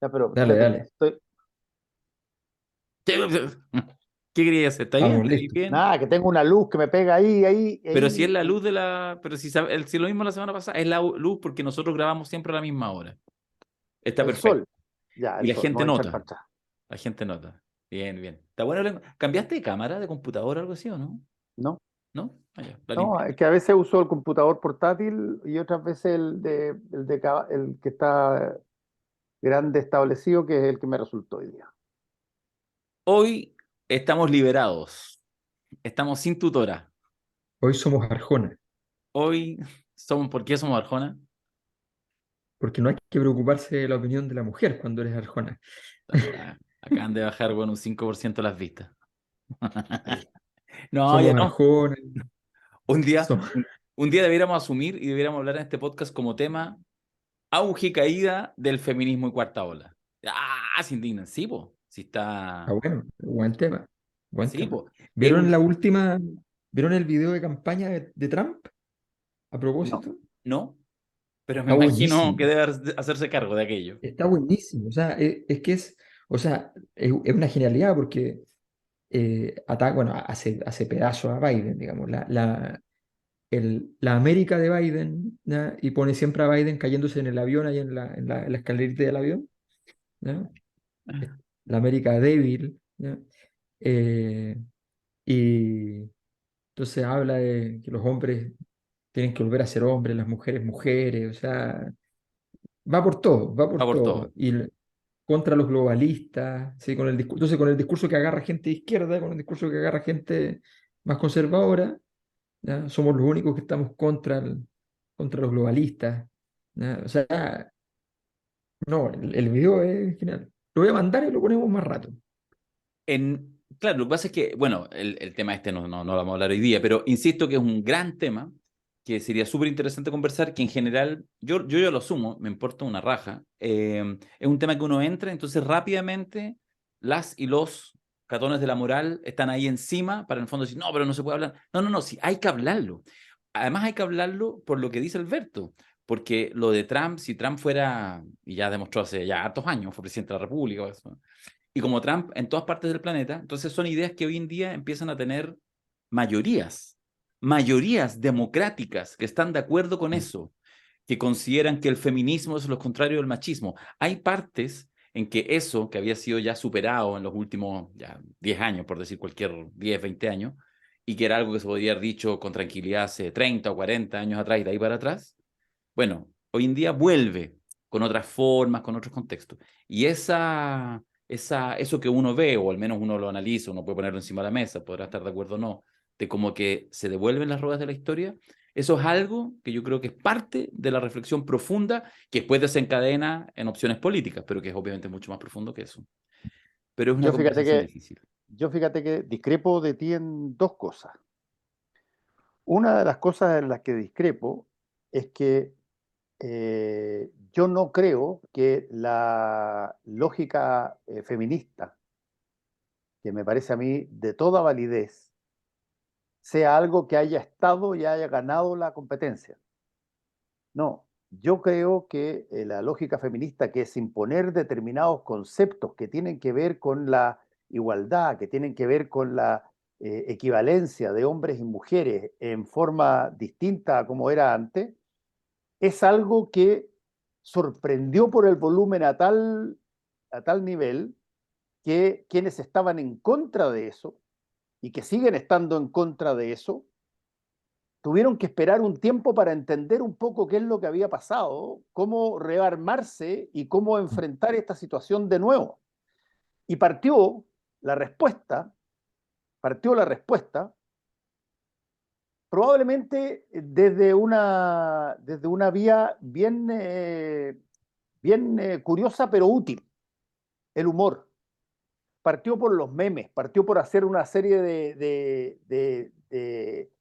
Ya, pero Dale, espérate, dale. ¿qué querías hacer? ¿Está bien? Vamos, ¿Está listo. bien? Nada, que tengo una luz que me pega Pero si es ahí, la luz de la... Pero si lo mismo la semana pasada, es la luz porque nosotros grabamos siempre a la misma hora. Está el perfecto. sol. Ya, Y el la sol. Me gente voy a echar nota. para atrás. La gente nota. Bien, bien. Está bueno. ¿Cambiaste de cámara, de computador o algo así o no? ¿No? ¿No? Ah, ya, la No, limpié. es que a veces uso el computador portátil y otras veces el que está grande establecido, que es el que me resultó hoy día. Hoy estamos liberados. Estamos sin tutora. Hoy somos Arjona, Hoy somos... ¿Por qué somos Arjona? porque no hay que preocuparse de la opinión de la mujer cuando eres Arjona. Acaban de bajar, bueno, un 5% las vistas. No, ya Somos no. Arjona, Un día, somos, un día debiéramos asumir y debiéramos hablar en este podcast como tema auge y caída del feminismo y cuarta ola. Ah, se indignan. Sí, po. Sí está está. bueno, buen tema, buen Sí, tema. po. Es ¿Vieron un... la última, vieron el video de campaña de Trump a No, propósito? no, pero me Está imagino que buenísimo. debe hacerse cargo de aquello. Está buenísimo, o sea, es que o sea, es una genialidad porque bueno, hace pedazo a Biden, digamos, la América de Biden, ¿ya? Y pone siempre a Biden cayéndose en el avión, ahí en la escalerita del avión, ¿ya? La América débil, ¿ya? Eh, y entonces habla de que los hombres tienen que volver a ser hombres, las mujeres mujeres, o sea, va Va por por todo. todo. Contra los globalistas, ¿sí? Entonces con el discurso que agarra gente de izquierda, con el discurso que agarra gente más conservadora, ¿ya? Somos los únicos que estamos contra los globalistas, ¿ya? O sea, no, el video es genial. Lo voy a mandar y lo ponemos más rato. Claro, lo que pasa es que, bueno, el tema este no lo vamos a hablar hoy día, pero insisto que es un gran tema que sería súper interesante conversar, que en general, yo ya lo asumo, me importa una raja. Es un tema que uno entra, entonces rápidamente las y los catones de la moral están ahí encima para en el fondo decir, no, pero no se puede hablar. No, no, no, sí, hay que hablarlo. Además hay que hablarlo por lo que dice Alberto, porque lo de Trump, si Trump fuera, y ya demostró hace ya hartos años, fue presidente de la República, o eso, y como Trump en todas partes del planeta, entonces son ideas que hoy en día empiezan a tener mayorías, mayorías democráticas que están de acuerdo con eso, que consideran que el feminismo es lo contrario del machismo. Hay partes en que eso, que había sido ya superado en los últimos ya 10 años, por decir cualquier 10, 20 años, y que era algo que se podría haber dicho con tranquilidad hace 30 o 40 años atrás y de ahí para atrás, bueno, hoy en día vuelve con otras formas, con otros contextos. Y eso que uno ve, o al menos uno lo analiza, uno puede ponerlo encima de la mesa, podrá estar de acuerdo o no, de como que se devuelven las ruedas de la historia, eso es algo que yo creo que es parte de la reflexión profunda que después desencadena en opciones políticas, pero que es obviamente mucho más profundo que eso. Pero es una Yo fíjate conversación que, difícil. yo fíjate que discrepo de ti en dos cosas. Una de las cosas en las que discrepo es que yo no creo que la lógica feminista, que me parece a mí de toda validez, sea algo que haya estado y haya ganado la competencia. No, yo creo que la lógica feminista, que es imponer determinados conceptos que tienen que ver con la igualdad, que tienen que ver con la equivalencia de hombres y mujeres en forma distinta a como era antes, es algo que sorprendió por el volumen a tal nivel que quienes estaban en contra de eso y que siguen estando en contra de eso, tuvieron que esperar un tiempo para entender un poco qué es lo que había pasado, cómo rearmarse y cómo enfrentar esta situación de nuevo. Y la respuesta, partió la respuesta probablemente desde una vía bien curiosa pero útil, el humor. Partió por los memes, partió por hacer una serie de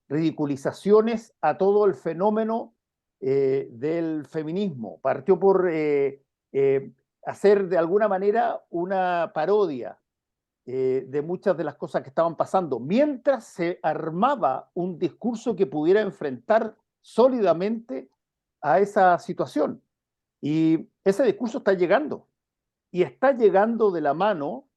ridiculizaciones a todo el fenómeno del feminismo, partió por hacer de alguna manera una parodia de muchas de las cosas que estaban pasando, mientras se armaba un discurso que pudiera enfrentar sólidamente a esa situación. Y ese discurso está llegando. y está llegando de la mano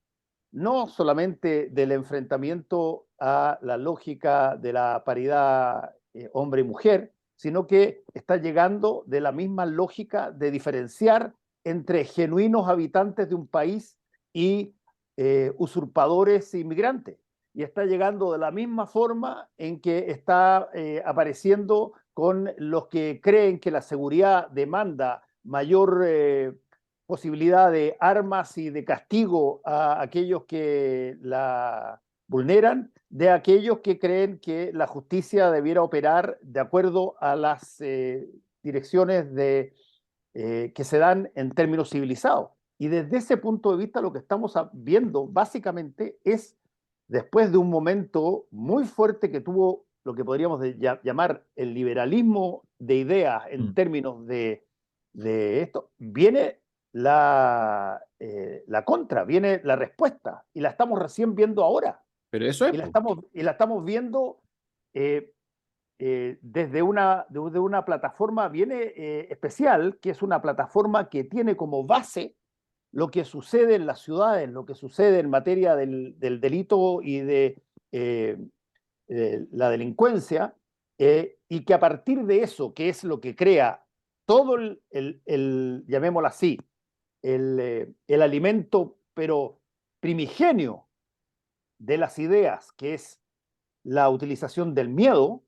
no solamente del enfrentamiento a la lógica de la paridad hombre y mujer, sino que está llegando de la misma lógica de diferenciar entre genuinos habitantes de un país y usurpadores inmigrantes. Y está llegando de la misma forma en que está apareciendo con los que creen que la seguridad demanda mayor posibilidad de armas y de castigo a aquellos que la vulneran, de aquellos que creen que la justicia debiera operar de acuerdo a las direcciones que se dan en términos civilizados. Y desde ese punto de vista lo que estamos viendo básicamente es, después de un momento muy fuerte que tuvo lo que podríamos llamar el liberalismo de ideas en Mm. términos de esto, viene la contra, viene la respuesta, y la estamos recién viendo ahora, Pero eso es, po. y la estamos viendo eh, desde una plataforma bien especial, que es una plataforma que tiene como base lo que sucede en las ciudades, lo que sucede en materia del delito y eh, de la delincuencia, y que a partir de eso, que es lo que crea todo llamémoslo así, el alimento, pero primigenio de las ideas, que es la utilización del miedo,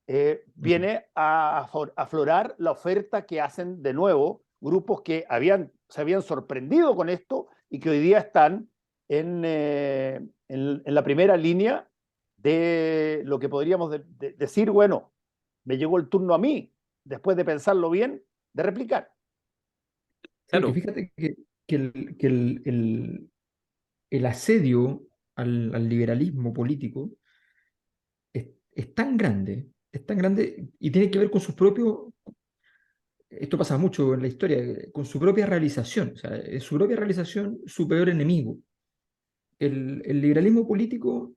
Mm. viene a aflorar la oferta que hacen de nuevo grupos que se habían sorprendido con esto y que hoy día están en la primera línea de lo que podríamos decir, bueno, me llegó el turno a mí, después de pensarlo bien, de replicar. Sí, que Claro, fíjate que el asedio al liberalismo político es tan grande y tiene que ver con sus propios, esto pasa mucho en la historia, con su propia realización, o sea, es su propia realización su peor enemigo. El liberalismo político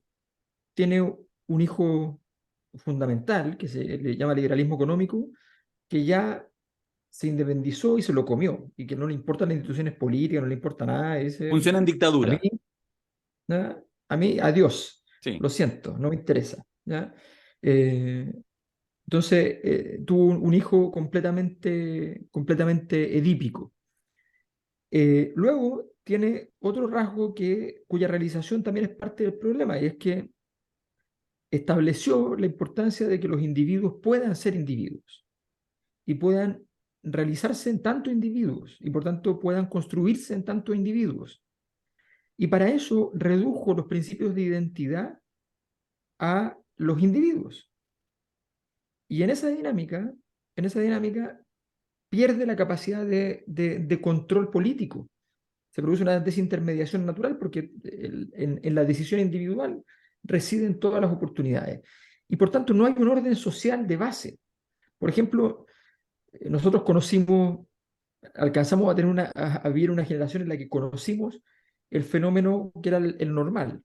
tiene un hijo fundamental, que se le llama liberalismo económico, que ya se independizó y se lo comió, y que no le importan las instituciones políticas, no le importa nada, ese, funciona en a mí, dictadura. ¿ya? A mí, adiós, Sí. lo siento, no me interesa. ¿Ya? Eh, entonces, tuvo un hijo completamente edípico. Luego tiene otro rasgo cuya realización también es parte del problema, y es que estableció la importancia de que los individuos puedan ser individuos y puedan realizarse en tanto individuos y por tanto puedan construirse en tanto individuos. Y para eso redujo los principios de identidad a los individuos. Y en esa dinámica pierde la capacidad de control político. Se produce una desintermediación natural porque en la decisión individual residen todas las oportunidades. Y por tanto no hay un orden social de base. Por ejemplo, nosotros alcanzamos a tener a vivir una generación en la que conocimos el fenómeno que era el normal.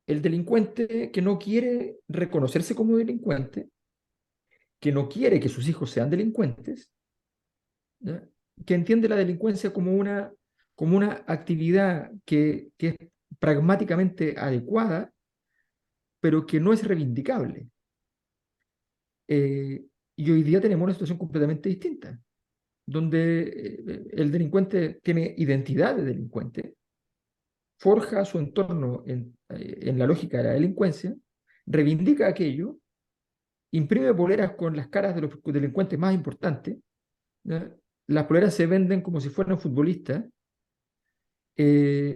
El delincuente que no quiere reconocerse como delincuente, que no quiere que sus hijos sean delincuentes, ¿ya? Que entiende la delincuencia como una actividad que es pragmáticamente adecuada, pero que no es reivindicable. Y hoy día tenemos una situación completamente distinta, donde el delincuente tiene identidad de delincuente, forja su entorno en la lógica de la delincuencia, reivindica aquello, imprime poleras con las caras de los delincuentes más importantes, ¿ya? Las poleras se venden como si fueran futbolistas, y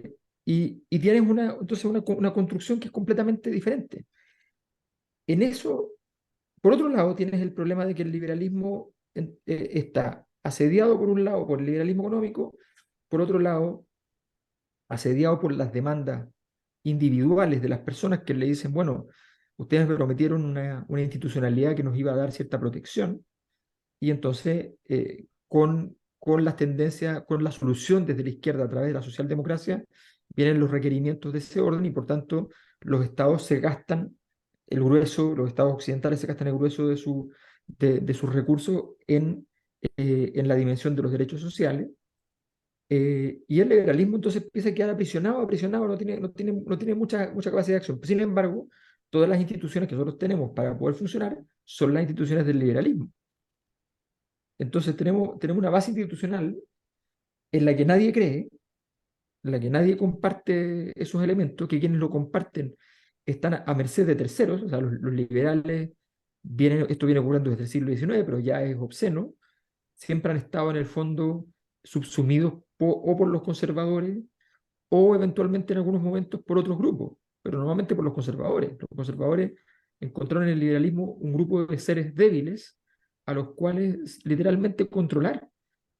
tienes entonces una construcción que es completamente diferente. En eso, por otro lado, tienes el problema de que el liberalismo está asediado por un lado por el liberalismo económico, por otro lado, asediado por las demandas individuales de las personas que le dicen, bueno, ustedes me prometieron una institucionalidad que nos iba a dar cierta protección, y entonces con las tendencias, con la solución desde la izquierda a través de la socialdemocracia, vienen los requerimientos de ese orden y por tanto los estados se gastan los estados occidentales se gastan el grueso de sus recursos en la dimensión de los derechos sociales, Y el liberalismo entonces empieza a quedar aprisionado, no tiene mucha capacidad de acción. Sin embargo, todas las instituciones que nosotros tenemos para poder funcionar son las instituciones del liberalismo. Entonces tenemos una base institucional en la que nadie cree, en la que nadie comparte esos elementos, que quienes lo comparten están a merced de terceros, o sea, los liberales, esto viene ocurriendo desde el siglo XIX, pero ya es obsceno, siempre han estado en el fondo subsumidos o por los conservadores o eventualmente en algunos momentos por otros grupos, pero normalmente por los conservadores. Los conservadores encontraron en el liberalismo un grupo de seres débiles a los cuales literalmente controlar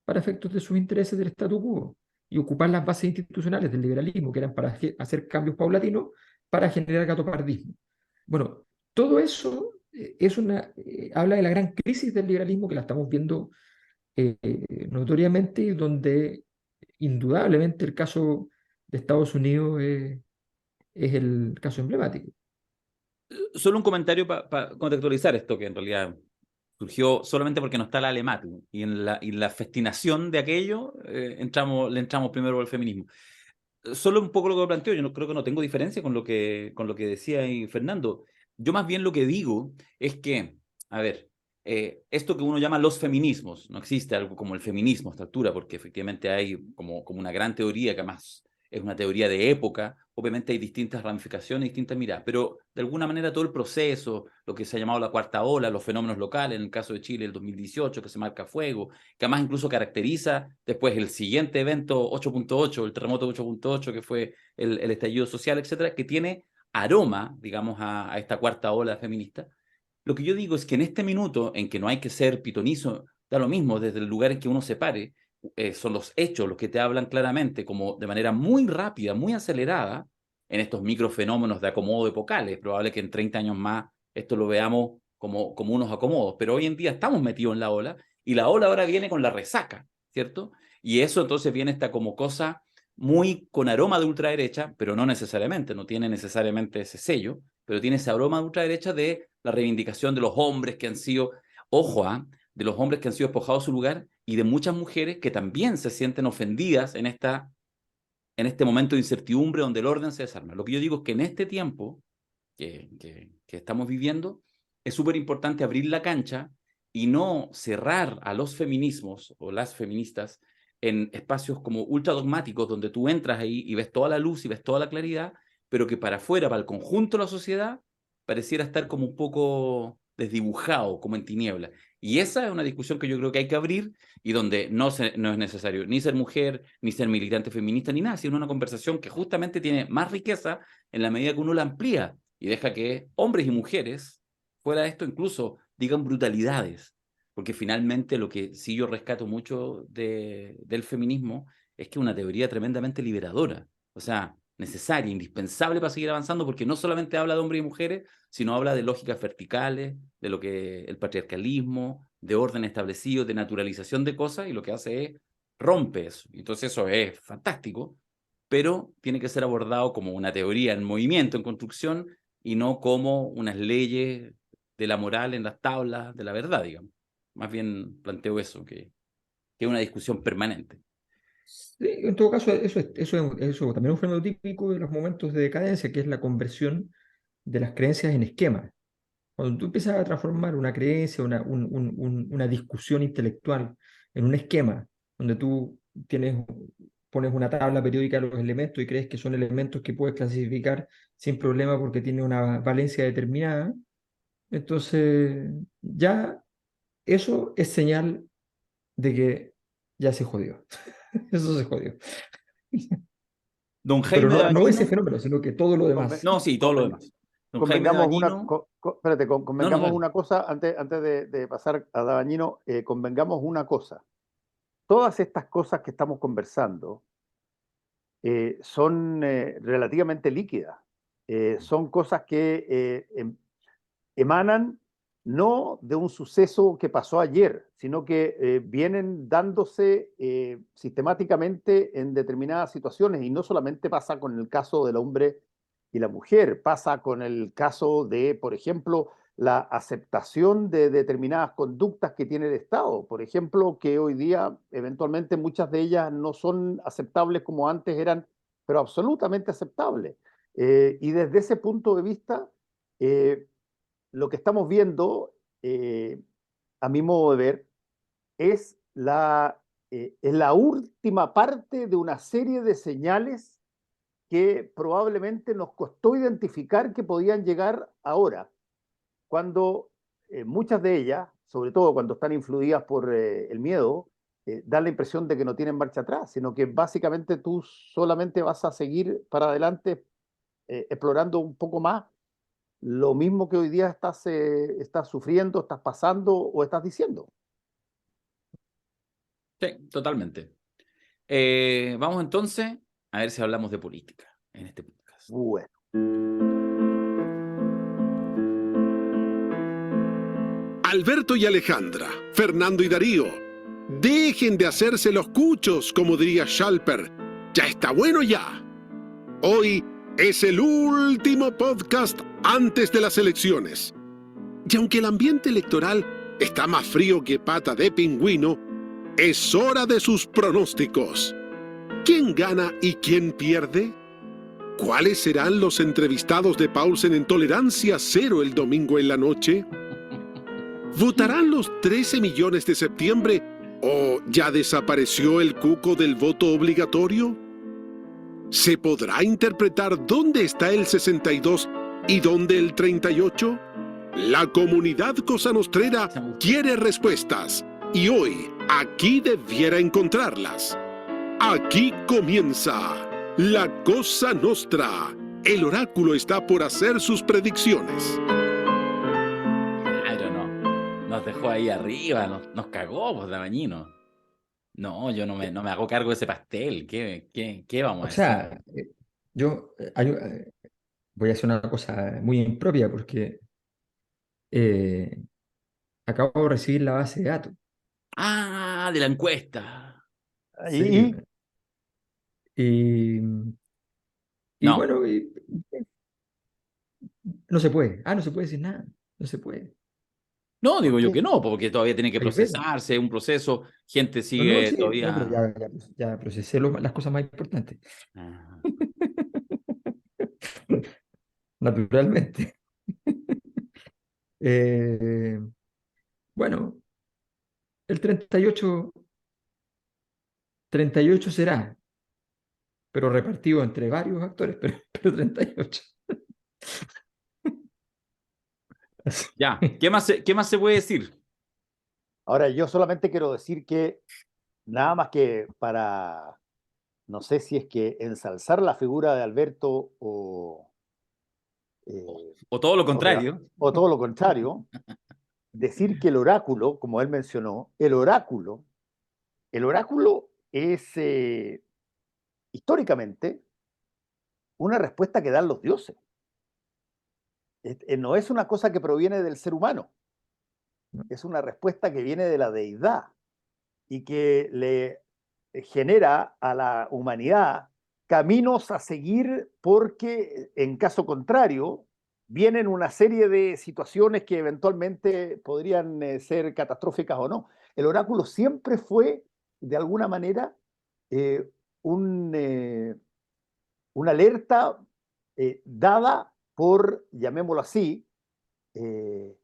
para efectos de sus intereses del statu quo y ocupar las bases institucionales del liberalismo, que eran para hacer cambios paulatinos para generar gatopardismo. Bueno, todo eso habla de la gran crisis del liberalismo que la estamos viendo notoriamente, y donde indudablemente el caso de Estados Unidos es el caso emblemático. Solo un comentario para contextualizar esto, que en realidad surgió solamente porque no está la Alematu, y en la festinación de aquello le entramos primero al feminismo. Solo un poco lo que planteo, yo no, creo que no tengo diferencia con lo que decía ahí Fernando. Yo más bien lo que digo es que, a ver, esto que uno llama los feminismos, no existe algo como el feminismo a esta altura, porque efectivamente hay como una gran teoría, que además es una teoría de época. Obviamente hay distintas ramificaciones, distintas miradas, pero de alguna manera todo el proceso, lo que se ha llamado la cuarta ola, los fenómenos locales, en el caso de Chile el 2018, que se marca a fuego, que además incluso caracteriza después el siguiente evento 8.8, el terremoto 8.8, que fue el estallido social, etcétera, que tiene aroma, digamos, a esta cuarta ola feminista. Lo que yo digo es que en este minuto en que no hay que ser pitonizo, da lo mismo desde el lugar en que uno se pare, son los hechos los que te hablan claramente, como de manera muy rápida, muy acelerada, en estos microfenómenos de acomodo epocales. Es probable que en 30 años más esto lo veamos como unos acomodos, pero hoy en día estamos metidos en la ola, y la ola ahora viene con la resaca, ¿cierto? Y eso entonces viene esta como cosa muy con aroma de ultraderecha, pero no necesariamente, no tiene necesariamente ese sello, pero tiene ese aroma de ultraderecha de la reivindicación de los hombres que han sido, ojo, de los hombres que han sido despojados de su lugar, y de muchas mujeres que también se sienten ofendidas en este momento de incertidumbre donde el orden se desarma. Lo que yo digo es que en este tiempo que estamos viviendo, es súper importante abrir la cancha y no cerrar a los feminismos o las feministas en espacios como ultra dogmáticos, donde tú entras ahí y ves toda la luz y ves toda la claridad, pero que para afuera, para el conjunto de la sociedad, pareciera estar como un poco desdibujado, como en tinieblas. Y esa es una discusión que yo creo que hay que abrir, y donde no es necesario ni ser mujer, ni ser militante feminista, ni nada, sino una conversación que justamente tiene más riqueza en la medida que uno la amplía y deja que hombres y mujeres, fuera de esto, incluso digan brutalidades. Porque finalmente lo que sí yo rescato mucho del feminismo es que es una teoría tremendamente liberadora. O sea, necesaria, indispensable para seguir avanzando, porque no solamente habla de hombres y mujeres, sino habla de lógicas verticales, de lo que el patriarcalismo, de orden establecido, de naturalización de cosas, y lo que hace es rompe eso. Entonces eso es fantástico, pero tiene que ser abordado como una teoría en movimiento, en construcción, y no como unas leyes de la moral en las tablas de la verdad, digamos. Más bien planteo eso, que es una discusión permanente. Sí, en todo caso, eso también es un fenómeno típico de los momentos de decadencia, que es la conversión de las creencias en esquemas. Cuando tú empiezas a transformar una creencia, una discusión intelectual en un esquema, donde tú pones una tabla periódica de los elementos y crees que son elementos que puedes clasificar sin problema porque tiene una valencia determinada, entonces ya eso es señal de que ya se jodió. Eso se jodió. Don Pero Jaime no ese Dañino, fenómeno, sino que todo lo demás. no, sí, todo lo demás. Don Jaime Convengamos Dañino, no, no, convengamos dale. una cosa, antes de pasar a Dabañino, convengamos una cosa. Todas estas cosas que estamos conversando son relativamente líquidas. Son cosas que emanan no de un suceso que pasó ayer, sino que vienen dándose sistemáticamente en determinadas situaciones, y no solamente pasa con el caso del hombre y la mujer, pasa con el caso de, por ejemplo, la aceptación de determinadas conductas que tiene el Estado. Por ejemplo, que hoy día eventualmente muchas de ellas no son aceptables como antes eran, pero absolutamente aceptables. Y desde ese punto de vista, lo que estamos viendo, a mi modo de ver, es la última parte de una serie de señales que probablemente nos costó identificar que podían llegar ahora, cuando muchas de ellas, sobre todo cuando están influidas por el miedo, dan la impresión de que no tienen marcha atrás, sino que básicamente tú solamente vas a seguir para adelante explorando un poco más lo mismo que hoy día estás sufriendo, estás pasando o estás diciendo. Sí, totalmente. Vamos entonces a ver si hablamos de política en este podcast. Bueno. Alberto y Alejandra, Fernando y Darío, dejen de hacerse los cuchos, como diría Schalper. Ya está bueno ya. Hoy es el último podcast antes de las elecciones. Y aunque el ambiente electoral está más frío que pata de pingüino, es hora de sus pronósticos. ¿Quién gana y quién pierde? ¿Cuáles serán los entrevistados de Paulsen en Tolerancia Cero el domingo en la noche? ¿Votarán los 13 millones de septiembre o ya desapareció el cuco del voto obligatorio? ¿Se podrá interpretar dónde está el 62 y dónde el 38? La comunidad cosanostrera quiere respuestas y hoy aquí debiera encontrarlas. Aquí comienza la Cosa Nostra. El oráculo está por hacer sus predicciones. Claro, no. Nos dejó ahí arriba, nos cagó, pues, Dabañino. No, yo no me hago cargo de ese pastel. ¿Qué vamos a O decir? sea, yo voy a hacer una cosa muy impropia porque acabo de recibir la base de datos. Ah, de la encuesta. Sí, Y y No, bueno, no se puede. No se puede decir nada. No se puede. no, digo ¿por yo qué? que no, porque todavía tiene que Hay veto. procesarse, un proceso, gente No, no, sigue sí, no, pero todavía. ya procesé las cosas más importantes. Ah, Naturalmente. Eh, bueno, el 38 será, pero repartido entre varios actores, pero 38. Así. ya, ¿qué más se puede decir? ahora yo solamente quiero decir que nada más que para, no sé si es que ensalzar la figura de Alberto O todo lo o contrario. o todo lo contrario, decir que el oráculo, como él mencionó, el oráculo es históricamente una respuesta que dan los dioses. No es una cosa que proviene del ser humano, es una respuesta que viene de la deidad y que le genera a la humanidad caminos a seguir porque en caso contrario vienen una serie de situaciones que eventualmente podrían ser catastróficas o no. El oráculo siempre fue, de alguna manera, eh, un, una alerta dada por, llamémoslo así, eh,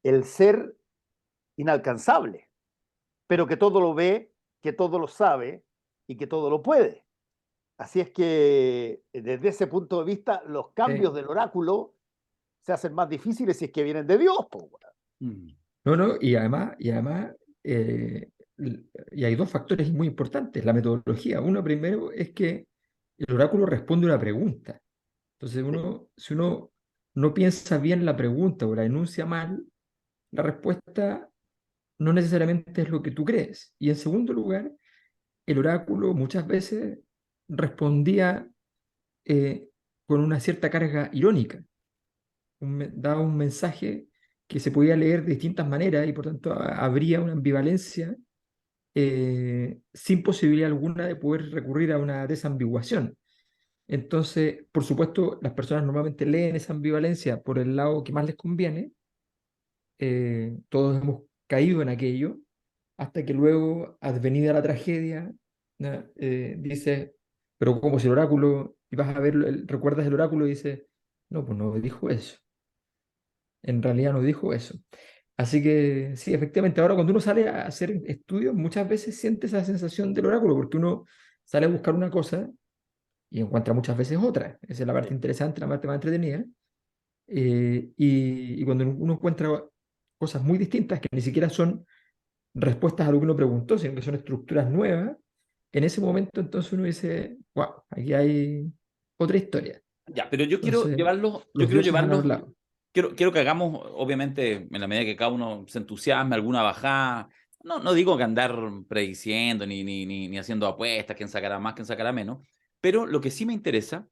el ser inalcanzable, pero que todo lo ve, que todo lo sabe y que todo lo puede. Así es que desde ese punto de vista, los cambios del oráculo se hacen más difíciles si es que vienen de Dios. Po. Mm, No, no, y además y hay dos factores muy importantes. La metodología. Uno primero es que el oráculo responde una pregunta. Entonces, Sí. si uno no piensa bien la pregunta o la enuncia mal, la respuesta no necesariamente es lo que tú crees. Y en segundo lugar, el oráculo muchas veces respondía eh, con una cierta carga irónica, daba un mensaje que se podía leer de distintas maneras y por tanto habría una ambivalencia sin posibilidad alguna de poder recurrir a una desambiguación. Entonces, por supuesto, las personas normalmente leen esa ambivalencia por el lado que más les conviene todos hemos caído en aquello, hasta que luego, advenida la tragedia, ¿no? Dice, pero como si el oráculo, y vas a ver, recuerdas el oráculo y dice, no, pues no dijo eso, en realidad no dijo eso. Así que sí, efectivamente, ahora cuando uno sale a hacer estudios, muchas veces siente esa sensación del oráculo, porque uno sale a buscar una cosa y encuentra muchas veces otra. Esa es la parte Sí. interesante, la parte más entretenida. Y cuando uno encuentra cosas muy distintas, que ni siquiera son respuestas a lo que uno preguntó, sino que son estructuras nuevas, en ese momento entonces uno dice, wow, aquí hay otra historia. Ya, pero yo quiero Entonces, llevarlos, los dioses han hablado. quiero que hagamos, obviamente, en la medida que cada uno se entusiasme, alguna bajada. No digo que andar prediciendo ni haciendo apuestas, quién sacará más, quién sacará menos, pero lo que sí me interesa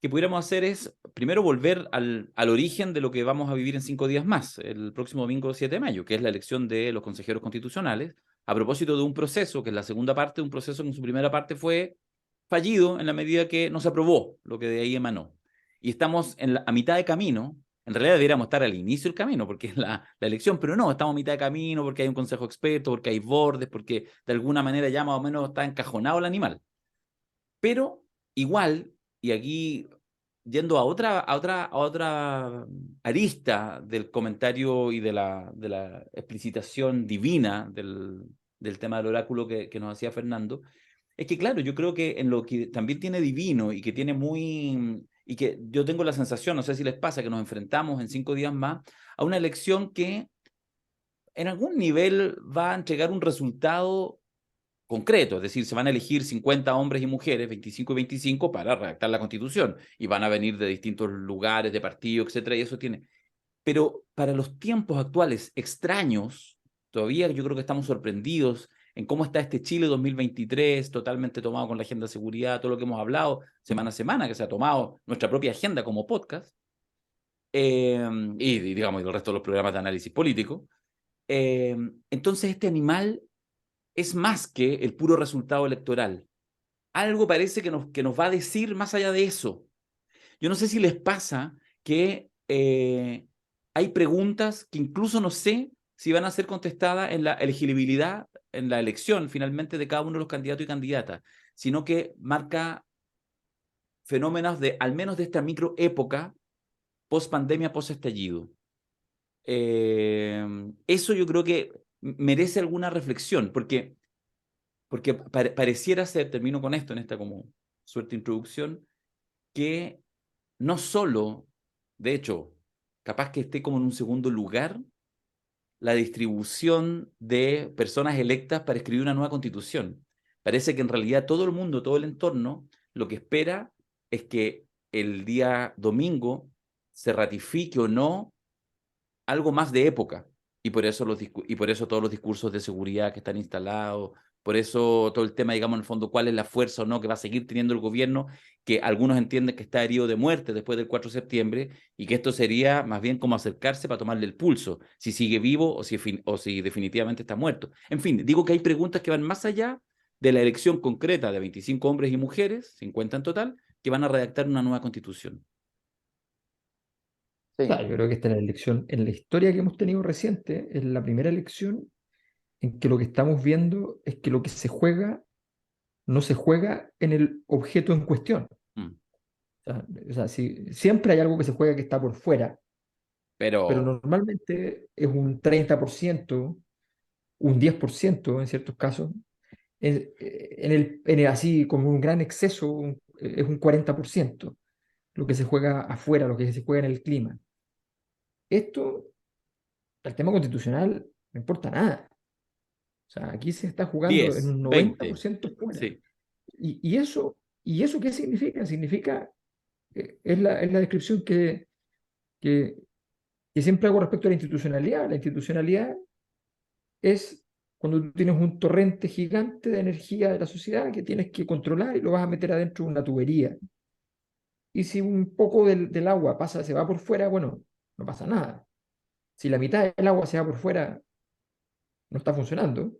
que pudiéramos hacer es primero volver al origen de lo que vamos a vivir en 5 días más, el próximo domingo 7 de mayo, que es la elección de los consejeros constitucionales, a propósito de un proceso, que es la segunda parte de un proceso que en su primera parte fue fallido en la medida que no se aprobó lo que de ahí emanó. Y estamos a mitad de camino. En realidad deberíamos estar al inicio del camino, porque es la elección, pero no, estamos a mitad de camino porque hay un consejo experto, porque hay bordes, porque de alguna manera ya más o menos está encajonado el animal. Pero igual, y aquí yendo a otra arista del comentario y de la explicitación divina del tema del oráculo que nos hacía Fernando, es que claro, yo creo que en lo que también tiene divino y que tiene muy, y que yo tengo la sensación, no sé si les pasa, que nos enfrentamos en 5 días más a una elección que en algún nivel va a entregar un resultado concreto, es decir, se van a elegir 50 hombres y mujeres, 25 y 25, para redactar la Constitución, y van a venir de distintos lugares, de partidos, etcétera, y eso tiene. Pero para los tiempos actuales extraños, todavía yo creo que estamos sorprendidos en cómo está este Chile 2023, totalmente tomado con la agenda de seguridad, todo lo que hemos hablado semana a semana, que se ha tomado nuestra propia agenda como podcast, y digamos, y el resto de los programas de análisis político. Entonces este animal es más que el puro resultado electoral. Algo parece que nos va a decir más allá de eso. Yo no sé si les pasa que hay preguntas que incluso no sé si van a ser contestadas en la elegibilidad, en la elección finalmente de cada uno de los candidatos y candidatas, sino que marca fenómenos de, al menos de esta microépoca, post-pandemia, post-estallido. Eso yo creo que merece alguna reflexión, porque pareciera ser, termino con esto en esta como suerte introducción, que no solo, de hecho, capaz que esté como en un segundo lugar la distribución de personas electas para escribir una nueva constitución. Parece que en realidad todo el mundo, todo el entorno, lo que espera es que el día domingo se ratifique o no algo más de época. Y por eso, y por eso todos los discursos de seguridad que están instalados, por eso todo el tema, digamos, en el fondo, cuál es la fuerza o no que va a seguir teniendo el gobierno, que algunos entienden que está herido de muerte después del 4 de septiembre, y que esto sería más bien como acercarse para tomarle el pulso, si sigue vivo o si definitivamente está muerto. En fin, digo que hay preguntas que van más allá de la elección concreta de 25 hombres y mujeres, 50 en total, que van a redactar una nueva constitución. Sí, Claro, yo creo que esta es la elección, en la historia que hemos tenido reciente, es la primera elección en que lo que estamos viendo es que lo que se juega no se juega en el objeto en cuestión. Mm. O sea, siempre hay algo que se juega que está por fuera, pero Pero normalmente es un 30%, un 10% en ciertos casos. Así como un gran exceso, es un 40% lo que se juega afuera, lo que se juega en el clima. Esto, el tema constitucional, no importa nada. O sea, aquí se está jugando en 10, un 20, 90% fuera. sí. ¿Y eso qué significa? Significa, es la descripción que, que siempre hago respecto a la institucionalidad. La institucionalidad es cuando tú tienes un torrente gigante de energía de la sociedad que tienes que controlar y lo vas a meter adentro de una tubería. Y si un poco del agua se va por fuera, bueno, no pasa nada. Si la mitad del agua se va por fuera, no está funcionando.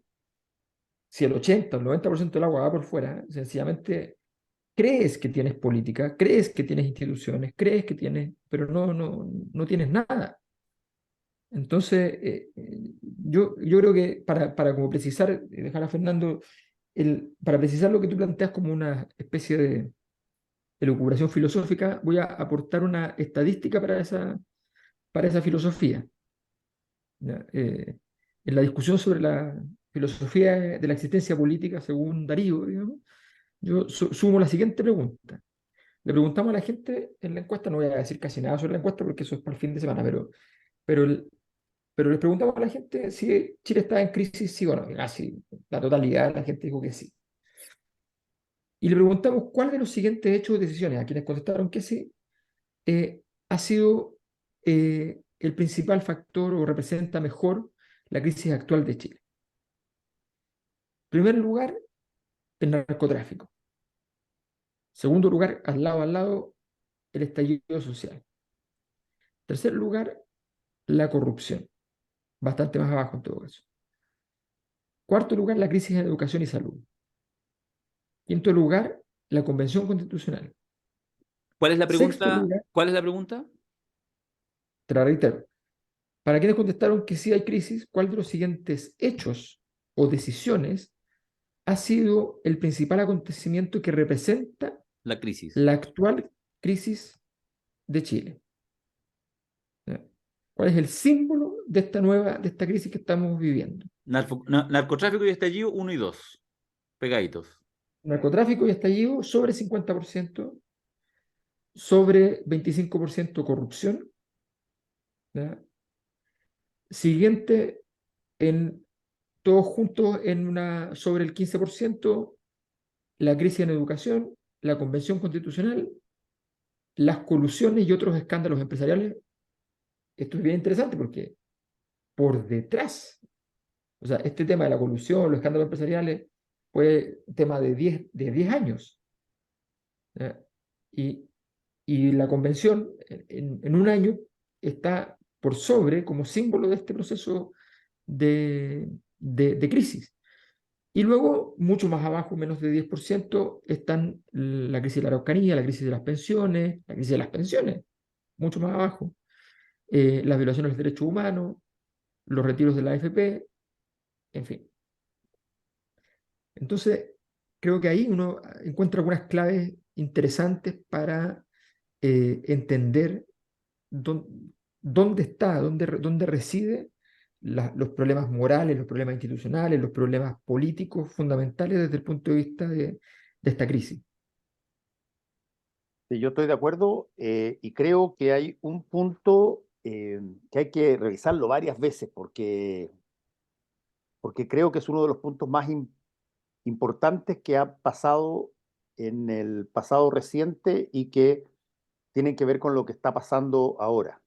Si el 80 o el 90% del agua va por fuera, sencillamente crees que tienes política, crees que tienes instituciones, crees que tienes, pero no tienes nada. Entonces, yo creo que para como precisar, dejar a Fernando, para precisar lo que tú planteas como una especie de elucubración filosófica, voy a aportar una estadística para esa filosofía. ¿Ya? En la discusión sobre la filosofía de la existencia política según Darío, digamos, yo sumo la siguiente pregunta. Le preguntamos a la gente en la encuesta, no voy a decir casi nada sobre la encuesta porque eso es para el fin de semana, pero, pero les preguntamos a la gente si Chile está en crisis, sí o no. Casi la totalidad de la gente dijo que sí. Y le preguntamos cuál de los siguientes hechos o decisiones, a quienes contestaron que sí, ha sido el principal factor o representa mejor la crisis actual de Chile. En primer lugar, el narcotráfico. Segundo lugar, al lado, el estallido social. Tercer lugar, la corrupción, bastante más abajo en todo caso. Cuarto lugar, la crisis en educación y salud. Quinto lugar, la Convención Constitucional. ¿Cuál es la Sexto pregunta? lugar, ¿Cuál es la pregunta? te la reitero, para quienes contestaron que sí hay crisis, ¿cuál de los siguientes hechos o decisiones ha sido el principal acontecimiento que representa La crisis. la actual crisis de Chile? ¿Ya? ¿Cuál es el símbolo de esta crisis que estamos viviendo? Narcotráfico y estallido 1 y 2. Pegaditos. Narcotráfico y estallido sobre 50%, sobre 25% corrupción. ¿Ya? Siguiente, todos juntos sobre el 15%, la crisis en educación, la Convención Constitucional, las colusiones y otros escándalos empresariales. Esto es bien interesante porque por detrás, o sea, este tema de la colusión, los escándalos empresariales, fue un tema de 10 años. ¿Ya? Y la convención en un año está por sobre como símbolo de este proceso de crisis. Y luego, mucho más abajo, menos de 10%, están la crisis de la Araucanía, la crisis de las pensiones, mucho más abajo, las violaciones de los derechos humanos, los retiros de la AFP, en fin. Entonces, creo que ahí uno encuentra algunas claves interesantes para entender dónde reside los problemas morales, los problemas institucionales, los problemas políticos fundamentales desde el punto de vista de esta crisis. Sí, yo estoy de acuerdo y creo que hay un punto que hay que revisarlo varias veces porque creo que es uno de los puntos más importantes que ha pasado en el pasado reciente y que tienen que ver con lo que está pasando ahora.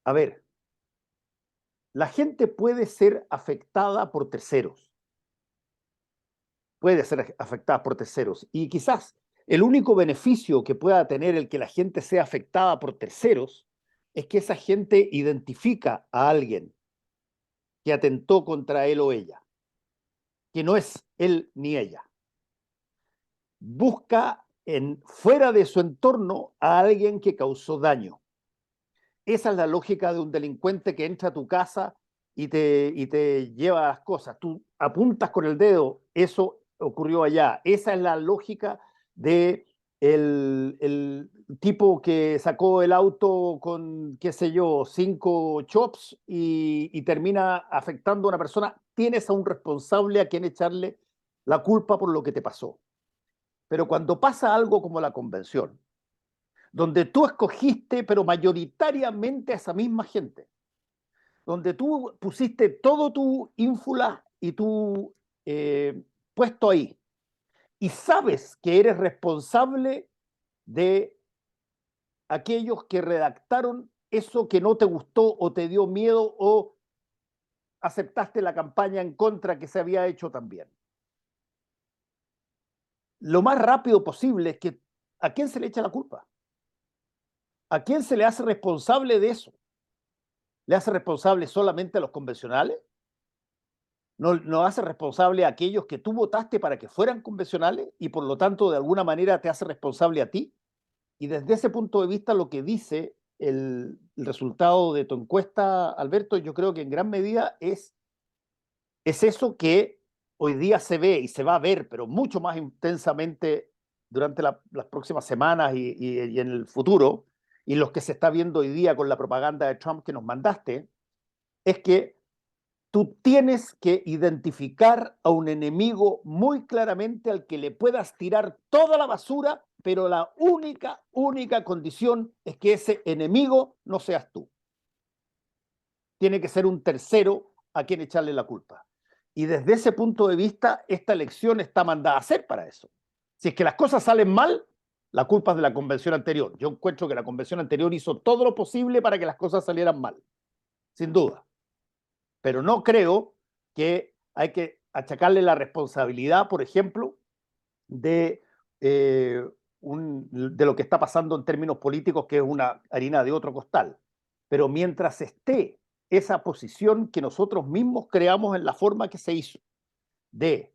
A ver, la gente puede ser afectada por terceros. Puede ser afectada por terceros. Y quizás el único beneficio que pueda tener el que la gente sea afectada por terceros es que esa gente identifica a alguien que atentó contra él o ella, que no es él ni ella. Busca fuera de su entorno a alguien que causó daño. Esa es la lógica de un delincuente que entra a tu casa y te lleva las cosas. Tú apuntas con el dedo, eso ocurrió allá. Esa es la lógica de el tipo que sacó el auto con, qué sé yo, 5 chops y termina afectando a una persona. Tienes a un responsable a quien echarle la culpa por lo que te pasó. Pero cuando pasa algo como la convención, donde tú escogiste, pero mayoritariamente a esa misma gente, donde tú pusiste todo tu ínfula y tu puesto ahí, y sabes que eres responsable de aquellos que redactaron eso que no te gustó o te dio miedo o aceptaste la campaña en contra que se había hecho también. Lo más rápido posible es que ¿a quién se le echa la culpa? ¿A quién se le hace responsable de eso? ¿Le hace responsable solamente a los convencionales? ¿No hace responsable a aquellos que tú votaste para que fueran convencionales y por lo tanto de alguna manera te hace responsable a ti? Y desde ese punto de vista lo que dice el resultado de tu encuesta, Alberto, yo creo que en gran medida es eso que hoy día se ve y se va a ver, pero mucho más intensamente durante las próximas semanas y en el futuro, y los que se está viendo hoy día con la propaganda de Trump que nos mandaste, es que tú tienes que identificar a un enemigo muy claramente al que le puedas tirar toda la basura, pero la única condición es que ese enemigo no seas tú. Tiene que ser un tercero a quien echarle la culpa. Y desde ese punto de vista, esta elección está mandada a hacer para eso. Si es que las cosas salen mal, la culpa es de la convención anterior. Yo encuentro que la convención anterior hizo todo lo posible para que las cosas salieran mal, sin duda. Pero no creo que hay que achacarle la responsabilidad, por ejemplo, de, de lo que está pasando en términos políticos, que es una harina de otro costal. Pero mientras esté esa posición que nosotros mismos creamos en la forma que se hizo, de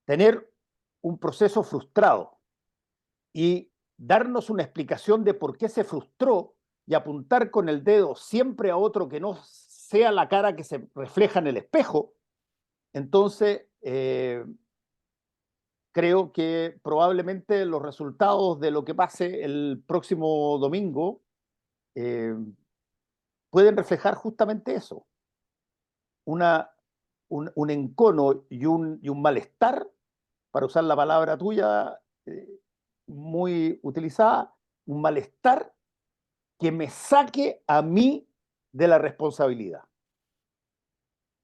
tener un proceso frustrado y darnos una explicación de por qué se frustró y apuntar con el dedo siempre a otro que no sea la cara que se refleja en el espejo, entonces creo que probablemente los resultados de lo que pase el próximo domingo pueden reflejar justamente eso, un encono y un malestar, para usar la palabra tuya muy utilizada, un malestar que me saque a mí de la responsabilidad.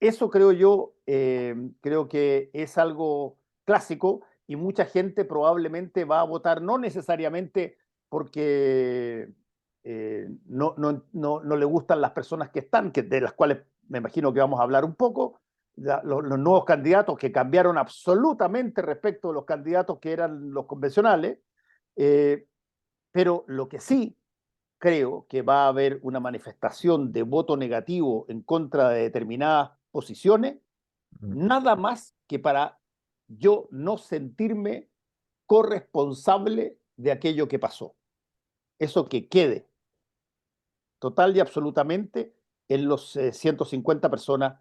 Eso creo yo, creo que es algo clásico y mucha gente probablemente va a votar no necesariamente porque no le gustan las personas que están, de las cuales me imagino que vamos a hablar un poco, los nuevos candidatos que cambiaron absolutamente respecto de los candidatos que eran los convencionales, pero lo que sí creo que va a haber una manifestación de voto negativo en contra de determinadas posiciones, nada más que para yo no sentirme corresponsable de aquello que pasó. Eso que quede total y absolutamente en los 150 personas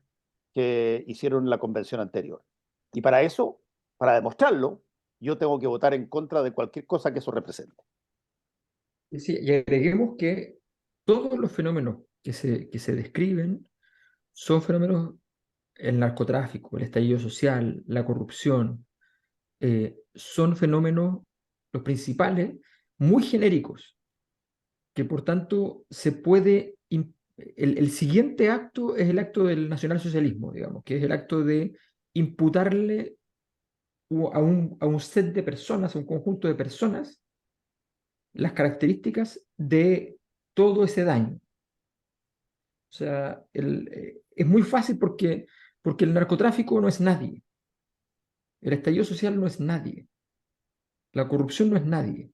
que hicieron la convención anterior. Y para eso, para demostrarlo, yo tengo que votar en contra de cualquier cosa que eso represente. Sí, y agreguemos que todos los fenómenos que se describen son fenómenos, el narcotráfico, el estallido social, la corrupción, son fenómenos, los principales, muy genéricos, que por tanto se puede, el siguiente acto es el acto del nacionalsocialismo, digamos, que es el acto de imputarle a un set de personas, a un conjunto de personas, las características de todo ese daño. O sea, es muy fácil porque el narcotráfico no es nadie, el estallido social no es nadie, la corrupción no es nadie.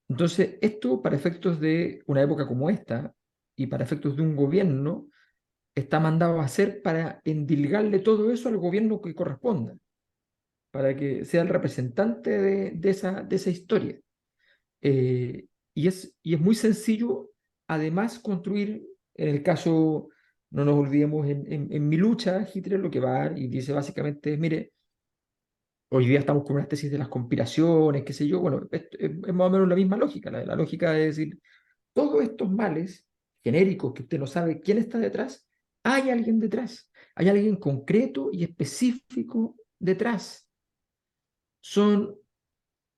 Entonces, esto para efectos de una época como esta y para efectos de un gobierno está mandado a hacer para endilgarle todo eso al gobierno que corresponda, para que sea el representante de esa historia. Y es muy sencillo, además, construir, en el caso, no nos olvidemos, en Mi Lucha, Hitler lo que va y dice básicamente, mire, hoy día estamos con una tesis de las conspiraciones, qué sé yo, bueno, es más o menos la misma lógica, la lógica de decir, todos estos males genéricos que usted no sabe quién está detrás, hay alguien detrás, hay alguien concreto y específico detrás. Son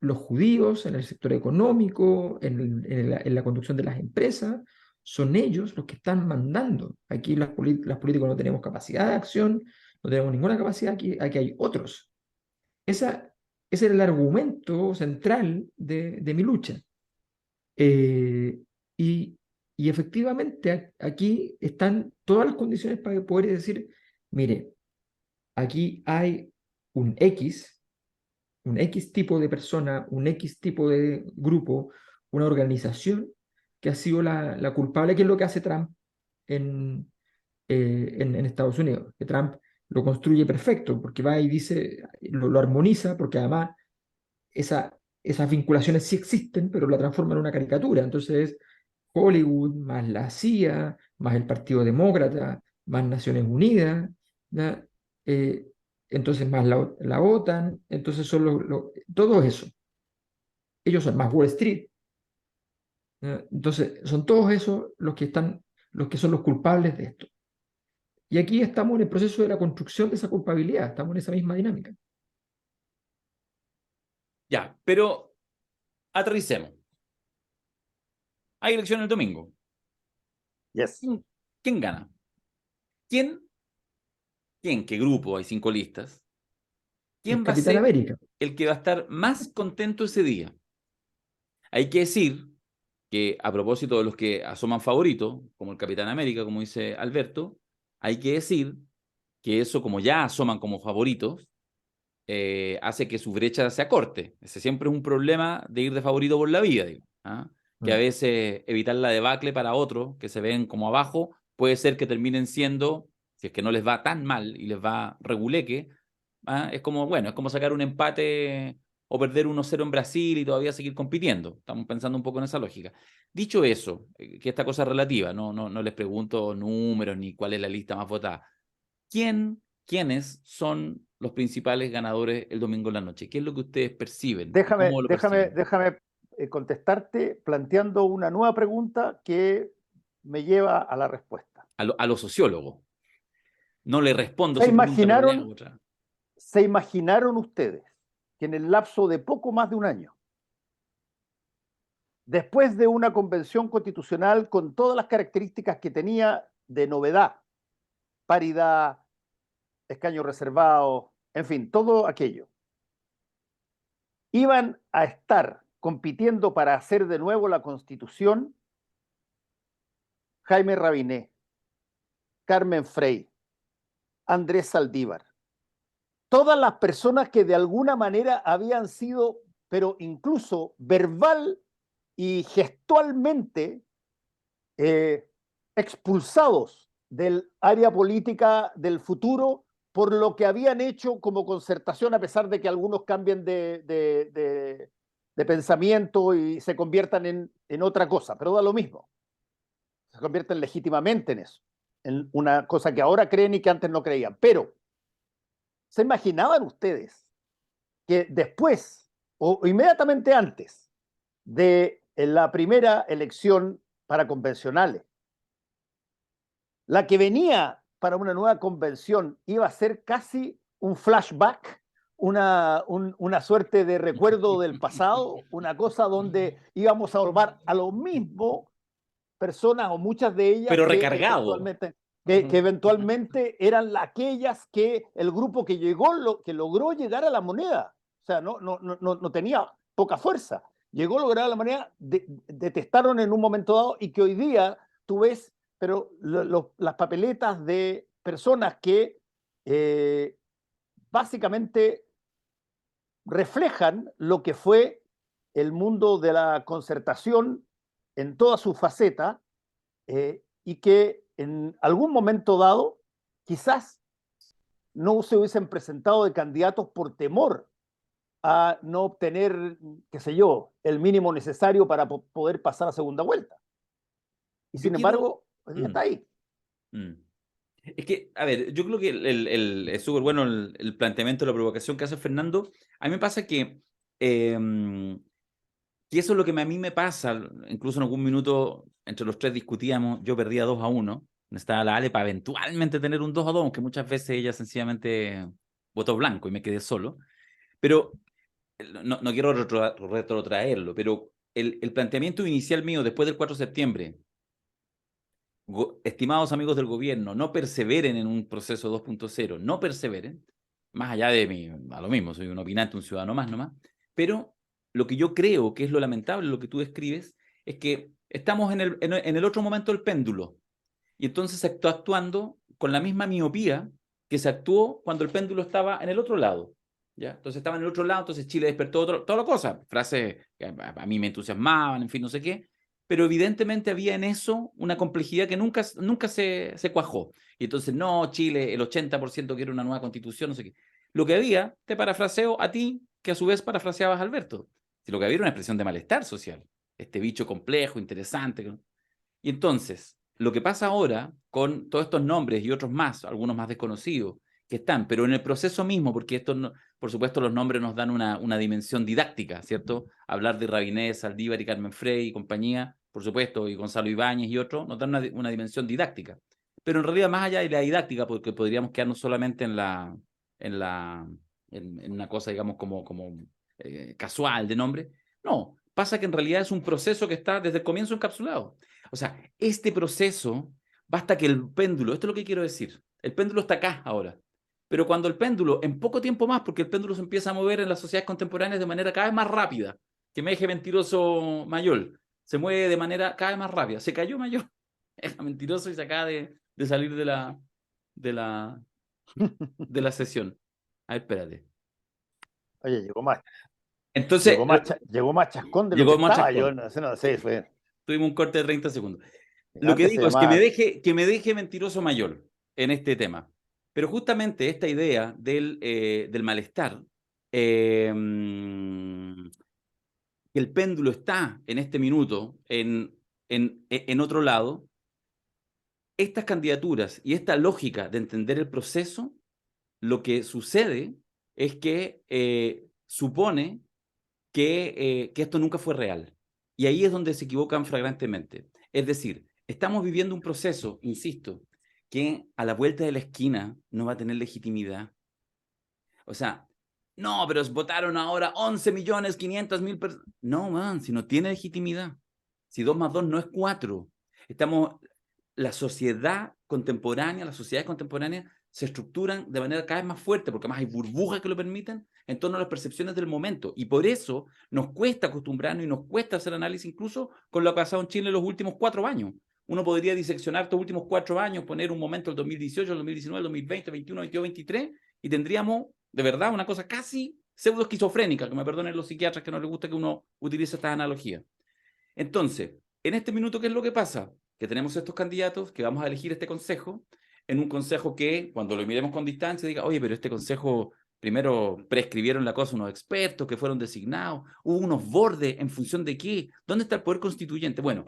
los judíos en el sector económico, en la conducción de las empresas, son ellos los que están mandando. Aquí los políticos no tenemos capacidad de acción, no tenemos ninguna capacidad, aquí hay otros. Ese era el argumento central de Mi Lucha. Y efectivamente aquí están todas las condiciones para poder decir, mire, aquí hay un X tipo de persona, un X tipo de grupo, una organización que ha sido la culpable, que es lo que hace Trump en Estados Unidos. Que Trump lo construye perfecto, porque va y dice, lo armoniza, porque además esas vinculaciones sí existen, pero la transforma en una caricatura. Entonces, Hollywood, más la CIA, más el Partido Demócrata, más Naciones Unidas, ¿ya? Entonces más la OTAN, entonces son todo eso. Ellos son más Wall Street, ¿ya? Entonces son todos esos los que son los culpables de esto. Y aquí estamos en el proceso de la construcción de esa culpabilidad, estamos en esa misma dinámica. Ya, pero aterricemos. Hay elecciones el domingo. Yes. ¿Quién gana? ¿Quién? ¿Qué grupo? Hay 5 listas. El ¿Quién va a Capitán ser América. el que va a estar más contento ese día? Hay que decir que a propósito de los que asoman favoritos, como el Capitán América, como dice Alberto, hay que decir que eso, como ya asoman como favoritos, hace que su brecha se acorte. Ese siempre es un problema de ir de favorito por la vida, digo, ¿ah? Que a veces evitar la debacle para otros que se ven como abajo, puede ser que terminen siendo, si es que no les va tan mal y les va reguleque, ¿ah? Es como, bueno, es como sacar un empate o perder 1-0 en Brasil y todavía seguir compitiendo. Estamos pensando un poco en esa lógica. Dicho eso, que esta cosa es relativa, no les pregunto números ni cuál es la lista más votada. ¿Quiénes son los principales ganadores el domingo en la noche? ¿Qué es lo que ustedes perciben? ¿Cómo lo perciben? Déjame contestarte planteando una nueva pregunta que me lleva a la respuesta. A los sociólogos. No le respondo ¿Se su pregunta, pero le hago imaginaron, otra. ¿Se imaginaron ustedes que en el lapso de poco más de un año, después de una convención constitucional con todas las características que tenía de novedad, paridad, escaños reservados, en fin, todo aquello, iban a estar compitiendo para hacer de nuevo la Constitución Jaime Rabinet, Carmen Frey, Andrés Saldívar, todas las personas que de alguna manera habían sido, pero incluso verbal y gestualmente, expulsados del área política del futuro por lo que habían hecho como concertación, a pesar de que algunos cambien de pensamiento y se conviertan en otra cosa, pero da lo mismo. Se convierten legítimamente en eso, en una cosa que ahora creen y que antes no creían. Pero, ¿se imaginaban ustedes que después o inmediatamente antes de la primera elección para convencionales, la que venía para una nueva convención iba a ser casi un flashback, una suerte de recuerdo del pasado, una cosa donde íbamos a volver a lo mismo, personas o muchas de ellas Pero recargado. que eventualmente eran aquellas que el grupo que llegó, que logró llegar a la moneda, o sea, no tenía poca fuerza, llegó a lograr la moneda, detestaron en un momento dado y que hoy día tú ves, pero las papeletas de personas que básicamente reflejan lo que fue el mundo de la concertación en toda su faceta, y que en algún momento dado quizás no se hubiesen presentado de candidatos por temor a no obtener, qué sé yo, el mínimo necesario para poder pasar a segunda vuelta. Y sin embargo, está ahí. Es que, a ver, yo creo que es súper bueno el planteamiento de la provocación que hace Fernando. A mí me pasa que eso es lo que a mí me pasa. Incluso en algún minuto entre los tres discutíamos, yo perdía 2-1, necesitaba la Ale para eventualmente tener un 2-2, aunque muchas veces ella sencillamente votó blanco y me quedé solo. Pero no quiero retrotraerlo, pero el planteamiento inicial mío después del 4 de septiembre, estimados amigos del gobierno, no perseveren en un proceso 2.0, no perseveren, más allá de mí, a lo mismo, soy un opinante, un ciudadano más nomás, pero lo que yo creo que es lo lamentable, lo que tú describes, es que estamos en el otro momento del péndulo, y entonces se está actuando con la misma miopía que se actuó cuando el péndulo estaba en el otro lado, ¿ya? Entonces estaba en el otro lado, entonces Chile despertó toda la cosa, frases que a mí me entusiasmaban, en fin, no sé qué, pero evidentemente había en eso una complejidad que nunca se cuajó. Y entonces, no, Chile, el 80% quiere una nueva constitución, no sé qué. Lo que había, te parafraseo a ti, que a su vez parafraseabas a Alberto. Si lo que había era una expresión de malestar social. Este bicho complejo, interesante. Y entonces, lo que pasa ahora con todos estos nombres y otros más, algunos más desconocidos, que están, pero en el proceso mismo, porque esto, no, por supuesto, los nombres nos dan una dimensión didáctica, ¿cierto? Hablar de Rabinés, Saldívar y Carmen Frey y compañía, por supuesto, y Gonzalo Ibáñez y otros, nos dan una dimensión didáctica. Pero en realidad, más allá de la didáctica, porque podríamos quedarnos solamente en una cosa, digamos, como casual de nombre, no, pasa que en realidad es un proceso que está desde el comienzo encapsulado. O sea, este proceso, basta que el péndulo, esto es lo que quiero decir, el péndulo está acá ahora, pero cuando el péndulo, en poco tiempo más, porque el péndulo se empieza a mover en las sociedades contemporáneas de manera cada vez más rápida, que me deje mentiroso Mayol, se mueve de manera cada vez más rápida, se cayó Mayol, es mentiroso y se acaba de salir de la sesión. A ver, espérate. Oye, Entonces, llegó más chascón de lo llegó que más estaba. chascón. Yo no sé, fue. Tuvimos un corte de 30 segundos. Lo que Antes se digo es que llamaba. me deje mentiroso Mayol en este tema. Pero justamente esta idea del malestar, que el péndulo está en este minuto en otro lado, estas candidaturas y esta lógica de entender el proceso, lo que sucede es que supone que esto nunca fue real. Y ahí es donde se equivocan flagrantemente. Es decir, estamos viviendo un proceso, insisto, que a la vuelta de la esquina no va a tener legitimidad. O sea, no, pero votaron ahora 11.500.000 personas. No, man, si no tiene legitimidad. Si 2 más 2 no es 4. La sociedad contemporánea, las sociedades contemporáneas se estructuran de manera cada vez más fuerte, porque además hay burbujas que lo permiten en torno a las percepciones del momento. Y por eso nos cuesta acostumbrarnos y nos cuesta hacer análisis incluso con lo que ha pasado en Chile en los últimos 4 años. Uno podría diseccionar estos últimos 4 años, poner un momento el 2018, el 2019, el 2020, 2021, 2022, 2023, y tendríamos de verdad una cosa casi pseudo-esquizofrénica, que me perdonen los psiquiatras que no les gusta que uno utilice estas analogías. Entonces, en este minuto, ¿qué es lo que pasa? Que tenemos estos candidatos, que vamos a elegir este consejo, en un consejo que, cuando lo miremos con distancia, diga, oye, pero este consejo, primero prescribieron la cosa unos expertos que fueron designados, hubo unos bordes, ¿en función de qué? ¿Dónde está el poder constituyente? Bueno,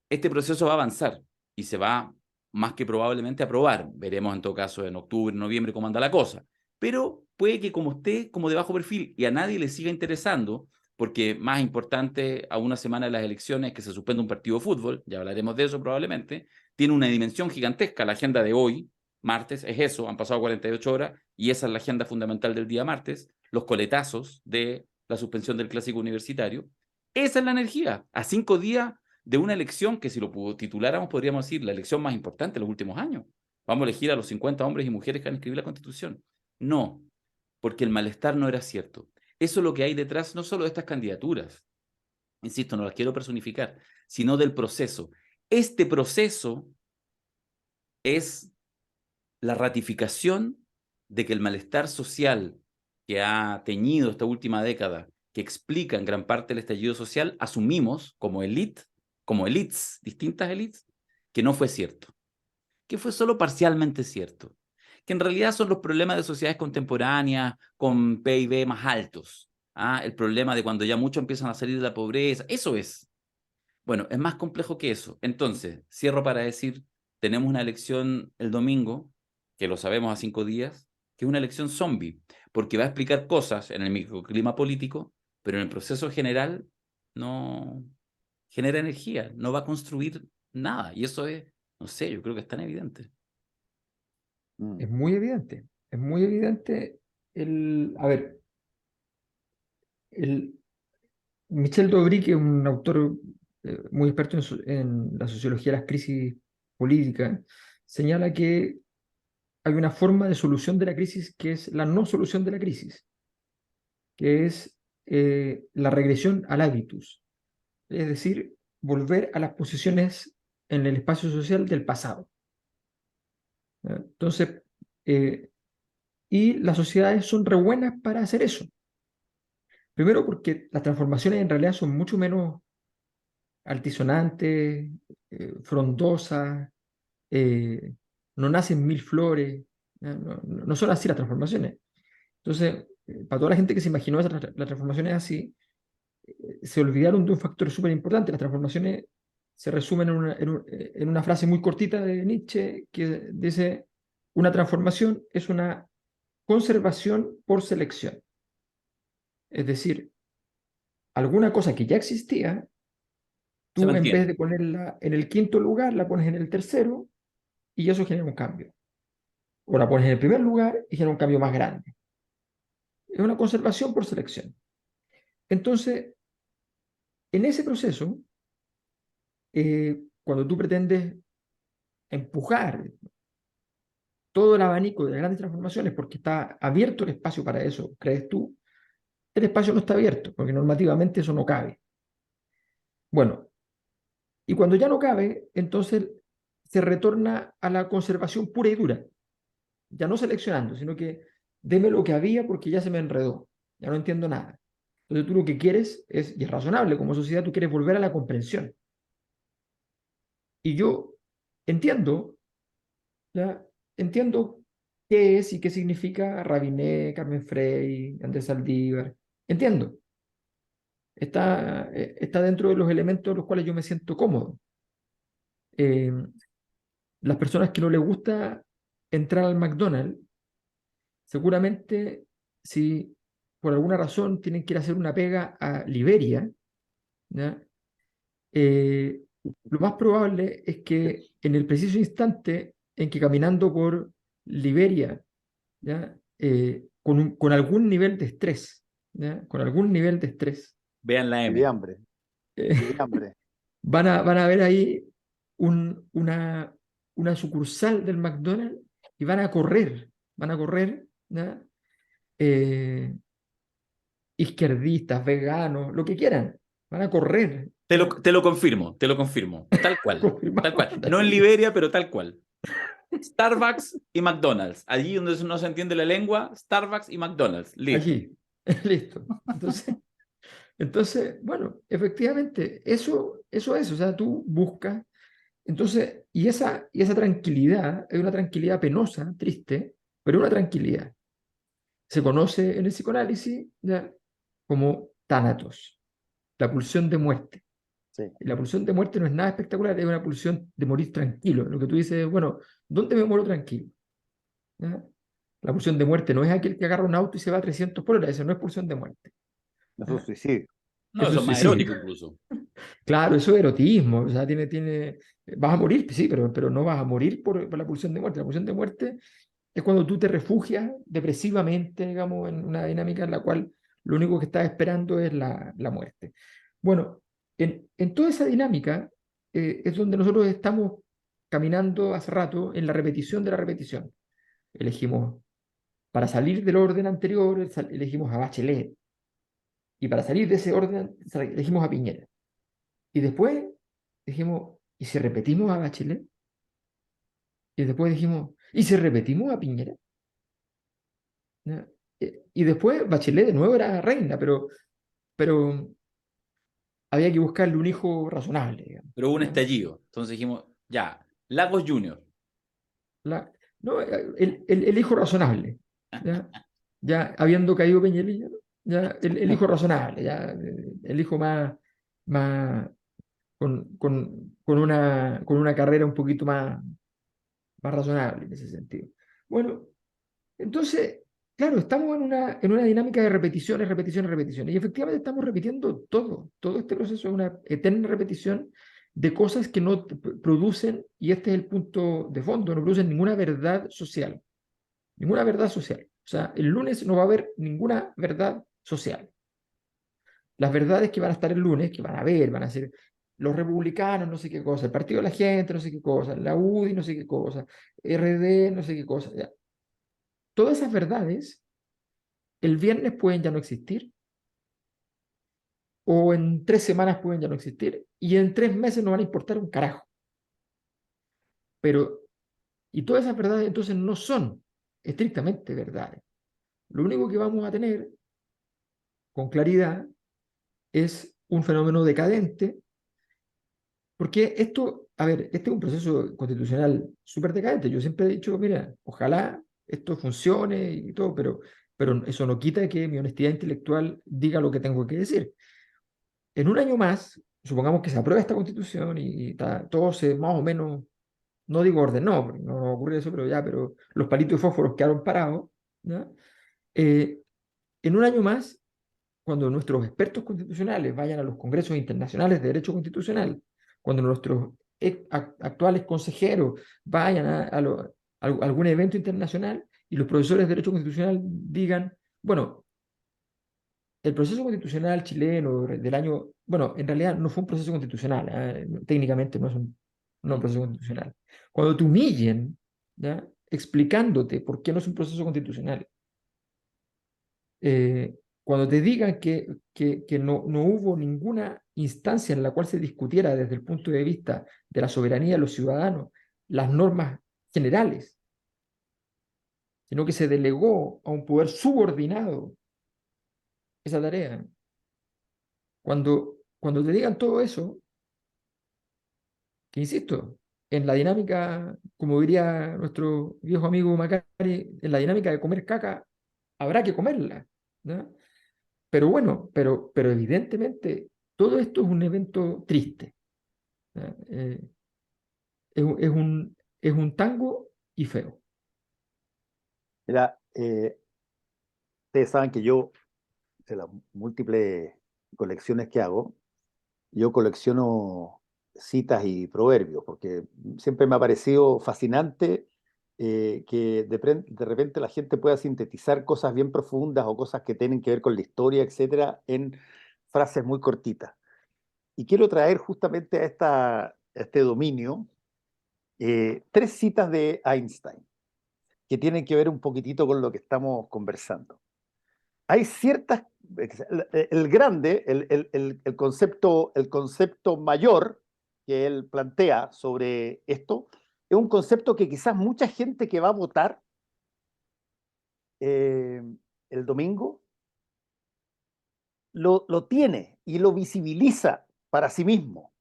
este proceso va a avanzar y se va más que probablemente a aprobar. Veremos en todo caso en octubre, noviembre cómo anda la cosa. Pero puede que como esté como de bajo perfil y a nadie le siga interesando, porque más importante a una semana de las elecciones que se suspende un partido de fútbol, ya hablaremos de eso probablemente, tiene una dimensión gigantesca. La agenda de hoy, martes, es eso, han pasado 48 horas y esa es la agenda fundamental del día martes, los coletazos de la suspensión del clásico universitario. Esa es la energía, a 5 días de una elección que si lo tituláramos podríamos decir la elección más importante de los últimos años. Vamos a elegir a los 50 hombres y mujeres que han escrito la Constitución. No, porque el malestar no era cierto. Eso es lo que hay detrás no solo de estas candidaturas, insisto, no las quiero personificar, sino del proceso. Este proceso es la ratificación de que el malestar social que ha teñido esta última década, que explica en gran parte el estallido social, asumimos como élites, distintas élites, que no fue cierto, que fue solo parcialmente cierto, que en realidad son los problemas de sociedades contemporáneas con PIB más altos, el problema de cuando ya muchos empiezan a salir de la pobreza, eso es. Bueno, es más complejo que eso. Entonces, cierro para decir, tenemos una elección el domingo, que lo sabemos a 5 días, que es una elección zombie, porque va a explicar cosas en el microclima político, pero en el proceso general no genera energía, no va a construir nada. Y eso es, no sé, yo creo que es tan evidente. Es muy evidente. Es muy evidente a ver, Michel Dobry, que es un autor muy experto en la sociología de las crisis políticas, señala que hay una forma de solución de la crisis que es la no solución de la crisis, que es la regresión al hábitus, es decir, volver a las posiciones en el espacio social del pasado. Entonces, y las sociedades son re buenas para hacer eso. Primero porque las transformaciones en realidad son mucho menos altisonantes, frondosas, no nacen mil flores, no son así las transformaciones. Entonces, para toda la gente que se imaginó las transformaciones así, se olvidaron de un factor súper importante. Las transformaciones se resumen en una frase muy cortita de Nietzsche que dice, una transformación es una conservación por selección. Es decir, alguna cosa que ya existía, Se tú en vez mantiene. de ponerla en el quinto lugar, la pones en el tercero y eso genera un cambio. O la pones en el primer lugar y genera un cambio más grande. Es una conservación por selección. Entonces, en ese proceso, cuando tú pretendes empujar todo el abanico de grandes transformaciones porque está abierto el espacio para eso, crees tú, el espacio no está abierto porque normativamente eso no cabe. Bueno, y cuando ya no cabe, entonces se retorna a la conservación pura y dura, ya no seleccionando, sino que deme lo que había porque ya se me enredó, ya no entiendo nada. Entonces tú lo que quieres es, y es razonable, como sociedad tú quieres volver a la comprensión. Y yo entiendo, ¿ya? Entiendo qué es y qué significa Rabiné, Carmen Frey, Andrés Saldívar. Entiendo. Está dentro de los elementos en los cuales yo me siento cómodo. Eh, las personas que no les gusta entrar al McDonald's, seguramente si por alguna razón tienen que ir a hacer una pega a Liberia, ¿ya? Lo más probable es que en el preciso instante en que caminando por Liberia, ¿ya? Con algún nivel de estrés, ¿ya? Con algún nivel de estrés, Vean la Y de M. hambre, eh, y de hambre. van a ver ahí una sucursal del McDonald's y van a correr, ¿ya? Eh, izquierdistas, veganos, lo que quieran, van a correr. ¿Ya? Te lo confirmo, te lo confirmo. Tal cual. Tal Confirmado. cual. No en Liberia, pero tal cual. Starbucks y McDonald's. Allí donde no se entiende la lengua, Starbucks y McDonald's. Listo. Aquí, listo. Entonces, bueno, efectivamente, eso es, o sea, tú buscas. Entonces, y esa tranquilidad es una tranquilidad penosa, triste, pero una tranquilidad. Se conoce en el psicoanálisis, ¿ya? Como tánatos, la pulsión de muerte. Sí. Y la pulsión de muerte no es nada espectacular, es una pulsión de morir tranquilo. Lo que tú dices es, bueno, ¿dónde me muero tranquilo? ¿Ya? La pulsión de muerte no es aquel que agarra un auto y se va a 300 por hora, eso no es pulsión de muerte. Es un ¿Ya? suicidio. No, Eso eso es es más suicidio. erótico incluso. Claro, eso es erotismo, o sea, vas a morir, sí, pero no vas a morir por la pulsión de muerte. La pulsión de muerte es cuando tú te refugias depresivamente, digamos, en una dinámica en la cual lo único que estás esperando es la muerte. Bueno, en toda esa dinámica es donde nosotros estamos caminando hace rato en la repetición de la repetición. Elegimos, para salir del orden anterior, elegimos a Bachelet, y para salir de ese orden, elegimos a Piñera. Y después dijimos, ¿y si repetimos a Bachelet? Y después dijimos, ¿y si repetimos a Piñera? ¿Ya? Y después Bachelet de nuevo era reina, pero había que buscarle un hijo razonable, digamos, Pero hubo un ¿ya? estallido. Entonces dijimos, ya, Lagos Junior. No, el hijo razonable, ¿ya? Ya habiendo caído Peñalillo, ¿no? Ya el hijo razonable, ya el hijo más con una carrera un poquito más razonable en ese sentido. Bueno, entonces, claro, estamos en una dinámica de repeticiones, repeticiones, repeticiones. Y efectivamente estamos repitiendo todo. Todo este proceso es una eterna repetición de cosas que no producen, y este es el punto de fondo, no producen ninguna verdad social. Ninguna verdad social. O sea, el lunes no va a haber ninguna verdad social. Las verdades que van a estar el lunes, que van a haber, van a ser los republicanos, no sé qué cosa, el Partido de la Gente, no sé qué cosa, la UDI, no sé qué cosa, RD, no sé qué cosa. Ya. Todas esas verdades el viernes pueden ya no existir, o en 3 semanas pueden ya no existir, y en 3 meses no van a importar un carajo. Pero, y todas esas verdades entonces no son estrictamente verdades. Lo único que vamos a tener con claridad es un fenómeno decadente, porque esto, a ver, este es un proceso constitucional súper decadente. Yo siempre he dicho, mira, ojalá esto funcione y todo, pero eso no quita que mi honestidad intelectual diga lo que tengo que decir. En un año más, supongamos que se aprueba esta constitución todo se más o menos, no digo ordenó, porque no ocurre eso, pero los palitos de fósforos quedaron parados, ¿ya? En un año más, cuando nuestros expertos constitucionales vayan a los congresos internacionales de derecho constitucional, cuando nuestros actuales consejeros vayan a algún evento internacional y los profesores de derecho constitucional digan, bueno, el proceso constitucional chileno del año, bueno, en realidad no fue un proceso constitucional, técnicamente no es un proceso constitucional. Cuando te humillen, ¿ya? Explicándote por qué no es un proceso constitucional, cuando te digan que no hubo ninguna instancia en la cual se discutiera desde el punto de vista de la soberanía de los ciudadanos las normas generales, sino que se delegó a un poder subordinado esa tarea. Cuando te digan todo eso, que insisto, en la dinámica, como diría nuestro viejo amigo Macari, en la dinámica de comer caca, habrá que comerla, ¿no? Pero bueno, pero evidentemente todo esto es un evento triste, ¿no? Es un tango y feo. Mira, ustedes saben que yo, de las múltiples colecciones que hago, yo colecciono citas y proverbios, porque siempre me ha parecido fascinante que de repente la gente pueda sintetizar cosas bien profundas o cosas que tienen que ver con la historia, etcétera, en frases muy cortitas. Y quiero traer justamente a este dominio 3 citas de Einstein, que tienen que ver un poquitito con lo que estamos conversando. Hay ciertas, el grande, el concepto mayor que él plantea sobre esto, es un concepto que quizás mucha gente que va a votar el domingo lo tiene y lo visibiliza para sí mismo,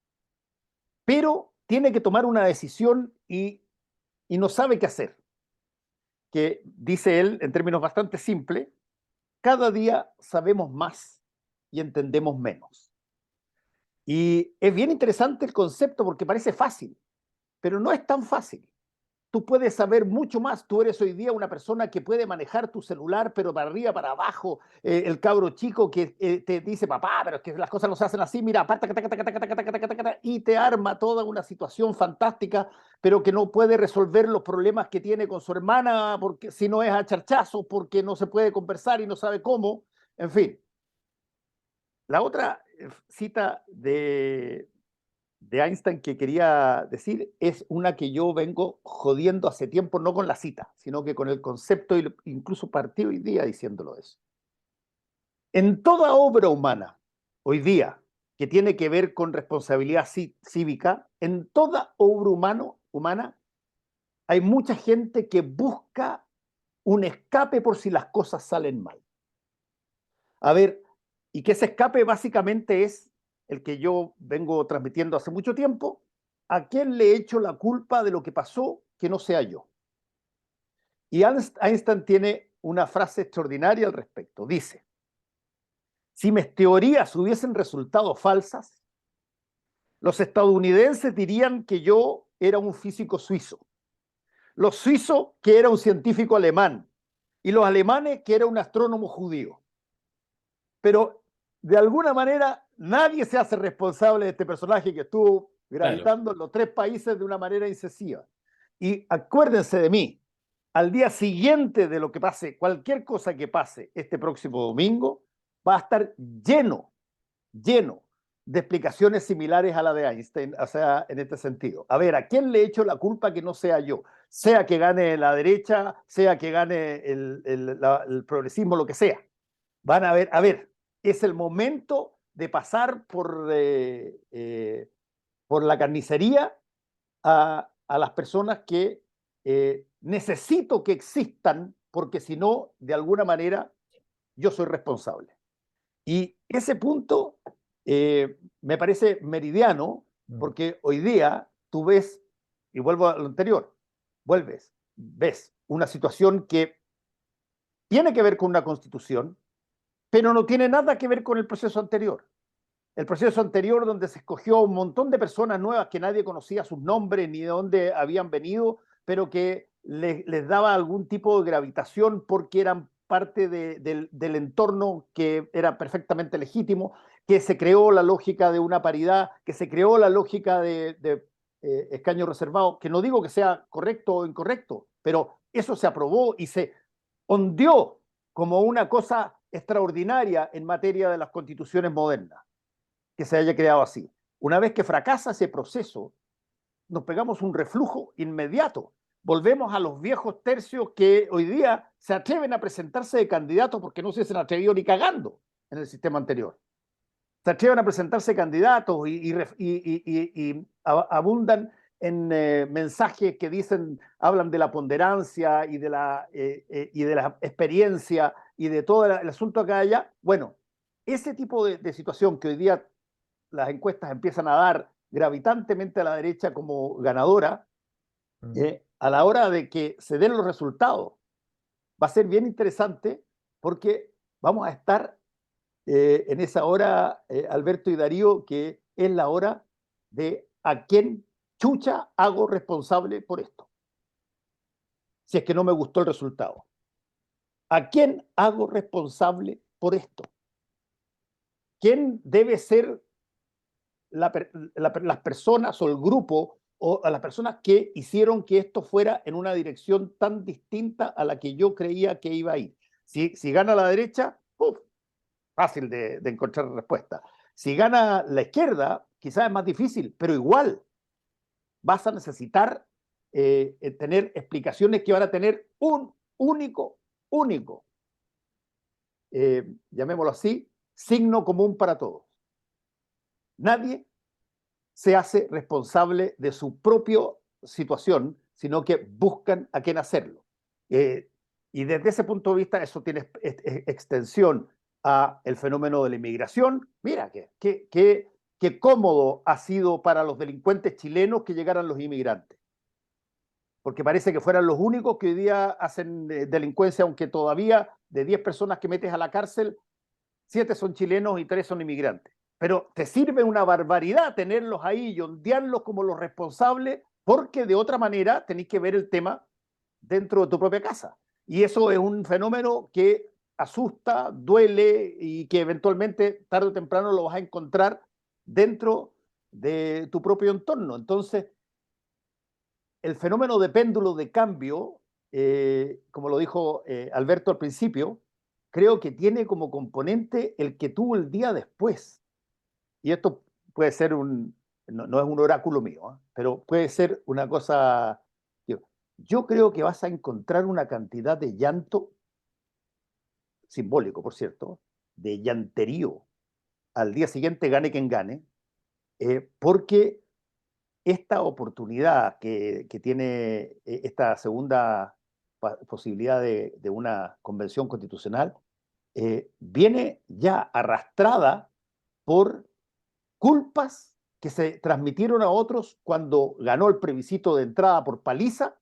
pero tiene que tomar una decisión y no sabe qué hacer. Que dice él, en términos bastante simples, cada día sabemos más y entendemos menos. Y es bien interesante el concepto porque parece fácil, pero no es tan fácil. Tú puedes saber mucho más. Tú eres hoy día una persona que puede manejar tu celular, pero para arriba, para abajo. El cabro chico que te dice, papá, pero es que las cosas no se hacen así, mira, aparta, y te arma toda una situación fantástica, pero que no puede resolver los problemas que tiene con su hermana, porque si no es a charchazos, porque no se puede conversar y no sabe cómo. En fin. La otra cita de Einstein que quería decir es una que yo vengo jodiendo hace tiempo, no con la cita, sino que con el concepto, y incluso partí hoy día diciéndolo eso. En toda obra humana, hoy día, que tiene que ver con responsabilidad cívica, en toda obra humana hay mucha gente que busca un escape por si las cosas salen mal. A ver, y que ese escape básicamente es el que yo vengo transmitiendo hace mucho tiempo. ¿A quién le echo la culpa de lo que pasó que no sea yo? Y Einstein tiene una frase extraordinaria al respecto. Dice, si mis teorías hubiesen resultado falsas, los estadounidenses dirían que yo era un físico suizo, los suizos que era un científico alemán y los alemanes que era un astrónomo judío. Pero de alguna manera nadie se hace responsable de este personaje que estuvo gravitando en los 3 países de una manera incisiva. Y acuérdense de mí, al día siguiente de lo que pase, cualquier cosa que pase este próximo domingo, va a estar lleno de explicaciones similares a la de Einstein, o sea, en este sentido. A ver, ¿a quién le echo la culpa que no sea yo? Sea que gane la derecha, sea que gane el progresismo, lo que sea. Van a ver, es el momento de pasar por la carnicería a las personas que necesito que existan, porque si no, de alguna manera, yo soy responsable. Y ese punto me parece meridiano, porque hoy día tú ves, y vuelvo a lo anterior, ves una situación que tiene que ver con una constitución, pero no tiene nada que ver con el proceso anterior. el proceso anterior donde se escogió un montón de personas nuevas que nadie conocía sus nombres ni de dónde habían venido, pero que les daba algún tipo de gravitación porque eran parte del entorno que era perfectamente legítimo, que se creó la lógica de una paridad, que se creó la lógica de escaño reservado, que no digo que sea correcto o incorrecto, pero eso se aprobó y se ondeó como una cosa extraordinaria en materia de las constituciones modernas, que se haya creado así. Una vez que fracasa ese proceso, nos pegamos un reflujo inmediato. Volvemos a los viejos tercios que hoy día se atreven a presentarse de candidatos porque no se han atrevido ni cagando en el sistema anterior. Se atreven a presentarse candidatos y abundan en mensajes que hablan de la ponderancia y de la experiencia y de todo el asunto acá y allá. Bueno, ese tipo de situación que hoy día las encuestas empiezan a dar gravitantemente a la derecha como ganadora, a la hora de que se den los resultados, va a ser bien interesante porque vamos a estar en esa hora, Alberto y Darío, que es la hora de a quién chucha hago responsable por esto. Si es que no me gustó el resultado. ¿A quién hago responsable por esto? ¿Quién debe ser las personas o el grupo o a las personas que hicieron que esto fuera en una dirección tan distinta a la que yo creía que iba a ir? Si gana la derecha, fácil de encontrar respuesta. Si gana la izquierda, quizás es más difícil, pero igual vas a necesitar tener explicaciones que van a tener un único, llamémoslo así, signo común para todos. Nadie se hace responsable de su propia situación, sino que buscan a quién hacerlo. Y desde ese punto de vista, eso tiene extensión a el fenómeno de la inmigración. Mira, qué cómodo ha sido para los delincuentes chilenos que llegaran los inmigrantes. Porque parece que fueran los únicos que hoy día hacen delincuencia, aunque todavía de 10 personas que metes a la cárcel, 7 son chilenos y 3 son inmigrantes. Pero te sirve una barbaridad tenerlos ahí y ondearlos como los responsables, porque de otra manera tenéis que ver el tema dentro de tu propia casa. Y eso es un fenómeno que asusta, duele y que eventualmente tarde o temprano lo vas a encontrar dentro de tu propio entorno. Entonces, el fenómeno de péndulo de cambio, como lo dijo Alberto al principio, creo que tiene como componente el que tuvo el día después. Y esto puede ser no es un oráculo mío, pero puede ser una cosa. Yo creo que vas a encontrar una cantidad de llanto, simbólico por cierto, de llanterío al día siguiente, gane quien gane, porque esta oportunidad que tiene esta segunda posibilidad de una convención constitucional viene ya arrastrada por culpas que se transmitieron a otros cuando ganó el plebiscito de entrada por paliza.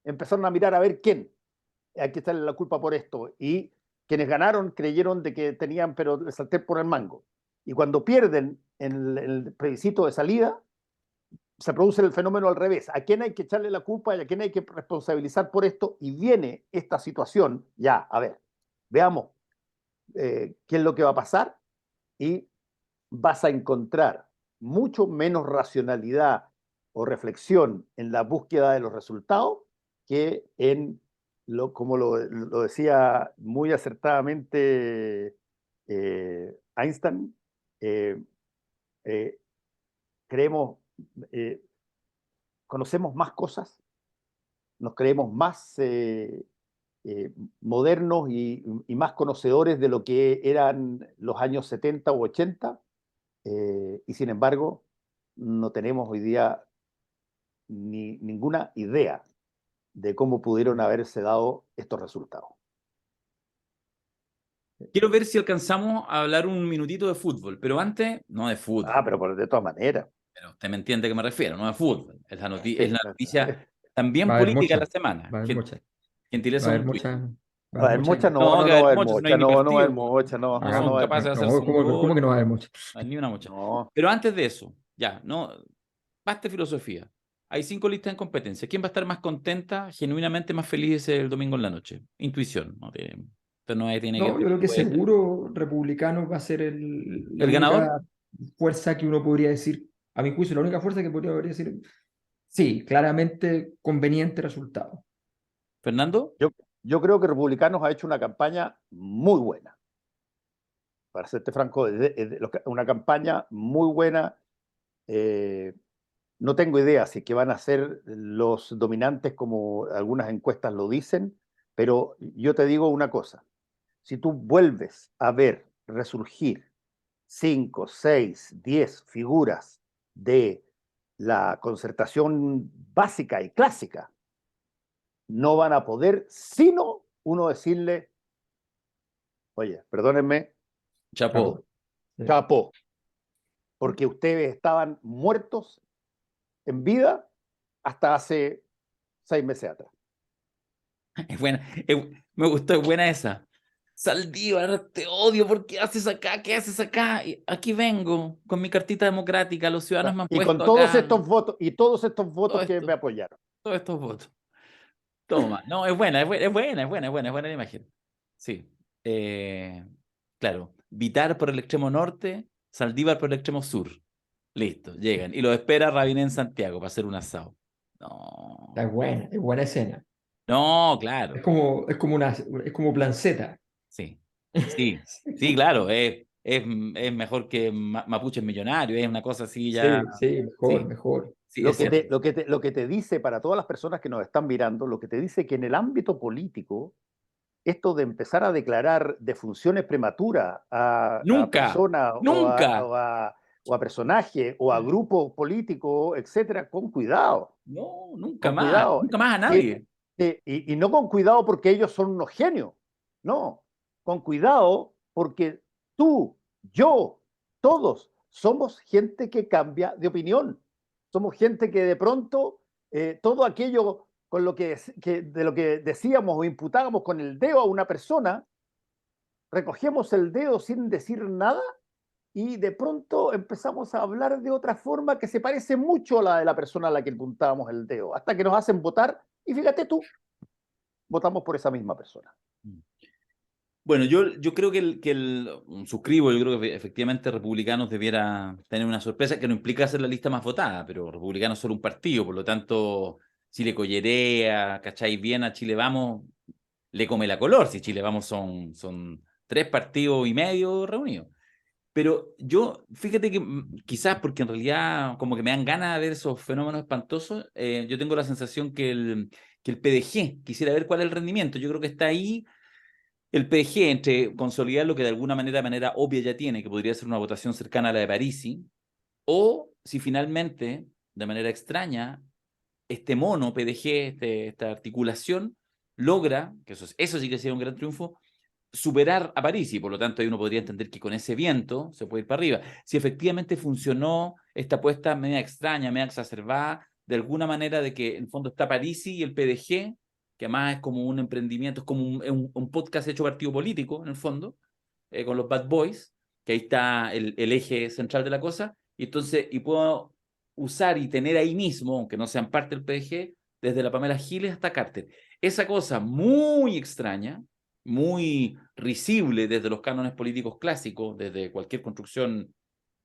Empezaron a mirar a ver quién hay que echarle la culpa por esto, y quienes ganaron creyeron de que tenían, pero les salté por el mango, y cuando pierden en el plebiscito de salida se produce el fenómeno al revés. ¿A quién hay que echarle la culpa y a quién hay que responsabilizar por esto? Y viene esta situación, ya, a ver, veamos qué es lo que va a pasar, y vas a encontrar mucho menos racionalidad o reflexión en la búsqueda de los resultados que en como lo decía muy acertadamente Einstein, conocemos más cosas, nos creemos más modernos y más conocedores de lo que eran los años 70 u 80, y sin embargo no tenemos hoy día ninguna idea de cómo pudieron haberse dado estos resultados. Quiero ver si alcanzamos a hablar un minutito de fútbol, pero antes, no de fútbol. Pero de todas maneras. Pero usted me entiende a qué me refiero, no de fútbol. Es la, Sí, es la noticia también Va a haber política de la mucha, semana. va a haber mucha. Gentileza Va a haber de un tuit. mucha. Va a Va a haber haber mucha. mocha, no, No, no, que no va a va a haber haber mocha, si no mocha, hay ni no, no va a haber partido. mocha, no, No no, son no va a haber capaces de mocha. hacerse un ¿Cómo que gol, no va a haber mucha? no hay ni una mocha. No, Pero antes de eso, ya, no, basta filosofía. Hay 5 listas en competencia. ¿Quién va a estar más contenta, genuinamente más feliz el domingo en la noche? Intuición, no tiene, usted no tiene que No, yo creo que puede ser. seguro Republicanos va a ser la ¿El ganador? única fuerza que uno podría decir, a mi juicio, la única fuerza que podría decir, sí, claramente conveniente resultado. ¿Fernando? yo creo que Republicanos ha hecho una campaña muy buena. Para serte franco, una campaña muy buena. No tengo idea si que van a ser los dominantes como algunas encuestas lo dicen, pero yo te digo una cosa. Si tú vuelves a ver resurgir 5, 6, 10 figuras de la concertación básica y clásica, no van a poder, sino uno decirle, oye, perdónenme, Chapó. Sí. chapó, porque ustedes estaban muertos en vida hasta hace 6 meses atrás. Es buena, me gustó, es buena esa. Saldívar, te odio, ¿por qué haces acá? ¿Qué haces acá? Y aquí vengo con mi cartita democrática, los ciudadanos me han Y con puesto todos acá, estos votos, todo que me esto, apoyaron. todos estos votos. Toma, no, es buena, es buena la imagen. Sí. Claro, Vitar por el extremo norte, Saldívar por el extremo sur. Listo, llegan. Y lo espera Rabiné en Santiago para hacer un asado. No, Es buena escena. no, claro. Es como plan Z. Sí, sí, sí, claro. Es mejor que Mapuche Millonario, es una cosa así ya. Sí, sí, mejor, Sí, mejor. sí, es cierto. Lo que te dice para todas las personas que nos están mirando, lo que te dice que en el ámbito político, esto de empezar a declarar defunciones prematuras a Nunca, personas nunca. o a personajes o a grupos políticos, etcétera, No, con cuidado. nunca más a Y, nadie. y no con cuidado porque ellos son unos genios, no, con cuidado porque tú, yo, todos somos gente que cambia de opinión. Somos gente que de pronto todo aquello con de lo que decíamos o imputábamos con el dedo a una persona, recogemos el dedo sin decir nada y de pronto empezamos a hablar de otra forma que se parece mucho a la de la persona a la que apuntábamos el dedo, hasta que nos hacen votar y fíjate tú, votamos por esa misma persona. Bueno, yo creo suscribo, yo creo que efectivamente Republicanos debiera tener una sorpresa que no implica ser la lista más votada, pero Republicanos es solo un partido, por lo tanto, si le collerea, ¿cacháis bien a Chile Vamos? Le come la color, si Chile Vamos son 3 partidos y medio reunidos. Pero yo, fíjate que quizás porque en realidad como que me dan ganas de ver esos fenómenos espantosos, yo tengo la sensación que el PDG, quisiera ver cuál es el rendimiento, yo creo que está ahí el PDG entre consolidar lo que de alguna manera obvia ya tiene, que podría ser una votación cercana a la de Parisi, o si finalmente, de manera extraña, este mono PDG, esta articulación, logra, que eso sí que sería un gran triunfo, superar a París y por lo tanto ahí uno podría entender que con ese viento se puede ir para arriba. Si efectivamente funcionó esta apuesta media extraña, media exacerbada, de alguna manera de que en el fondo está Parisi y el PDG, que además es como un emprendimiento, es como un podcast hecho partido político en el fondo, con los Bad Boys, que ahí está el eje central de la cosa, y entonces, y puedo usar y tener ahí mismo, aunque no sean parte del PDG, desde la Pamela Giles hasta Carter. Esa cosa muy extraña, muy risible desde los cánones políticos clásicos, desde cualquier construcción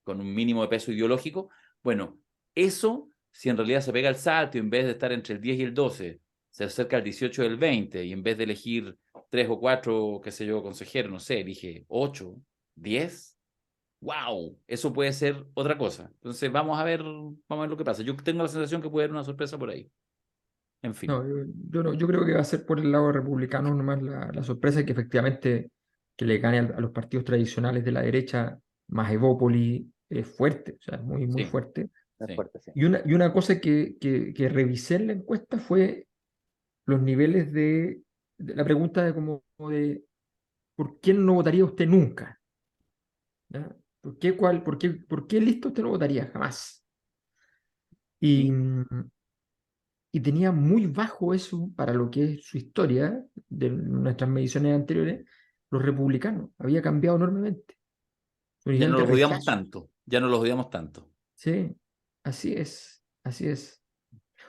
con un mínimo de peso ideológico, bueno, eso, si en realidad se pega el salto y en vez de estar entre el 10 y el 12, se acerca al 18 y el 20, y en vez de elegir 3 o 4, qué sé yo, consejeros, no sé, elige 8, 10, wow, eso puede ser otra cosa. Entonces vamos a ver lo que pasa. Yo tengo la sensación que puede haber una sorpresa por ahí. En fin. No, yo creo que va a ser por el lado republicano nomás la sorpresa que efectivamente que le gane a los partidos tradicionales de la derecha, más Evópoli, es fuerte, o sea, es muy, muy Sí, fuerte. Es sí. fuerte, sí. Y una cosa que revisé en la encuesta fue los niveles de la pregunta de como de ¿por quién no votaría usted nunca? ¿Ya? ¿Por qué listo usted no votaría? Jamás. Y, Y y tenía muy bajo eso para lo que es su historia, de nuestras mediciones anteriores, los republicanos. Había cambiado enormemente. Su Ya nivel no de los odiamos rechazo. tanto. Ya no los odiamos tanto. Sí, así es, así es.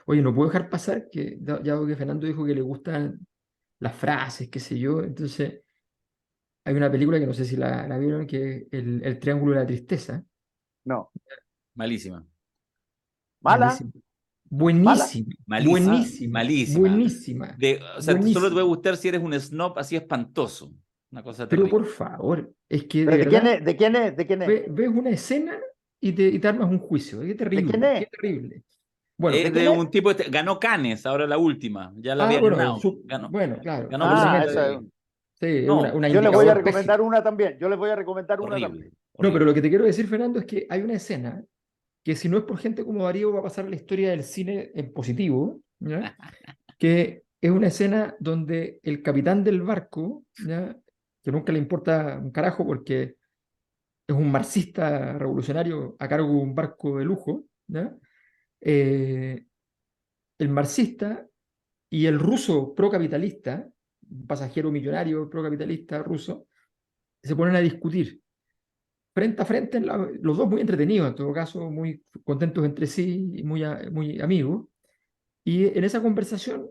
Oye, no puedo dejar pasar que ya que Fernando dijo que le gustan las frases, qué sé yo. Entonces, hay una película que no sé si la vieron, que es el Triángulo de la Tristeza. No. Malísima. ¿Mala? Buenísima. ¿Mala? Buenísima, Malísima. buenísima, Malísima. buenísima, O sea, solo te puede buenísima. gustar si eres un snob así espantoso. Una cosa Pero terrible. por favor, es que de ¿Pero de quién verdad es? ¿De quién es? ¿De quién es? ves una escena y te armas un juicio. Qué ¿De quién terrible, qué es? terrible. Bueno, ¿De quién De es? un tipo, ganó Cannes, ahora la última. Ya la había bueno, ganado. Ganó, bueno, claro, ganó por Ah, cinta obviamente. eso es. de... Sí, es No, una Yo les voy a indicador pésimo. recomendar una también. Yo les voy a recomendar una horrible. también. No, pero Horrible. lo que te quiero decir, Fernando, es que hay una escena que si no es por gente como Darío va a pasar a la historia del cine en positivo, ¿ya? Que es una escena donde el capitán del barco, ¿ya? Que nunca le importa un carajo porque es un marxista revolucionario a cargo de un barco de lujo, ¿ya? Eh, el marxista y el ruso procapitalista, un pasajero millonario procapitalista ruso, se ponen a discutir frente a frente, los dos muy entretenidos, en todo caso, muy contentos entre sí y muy amigos. Y en esa conversación,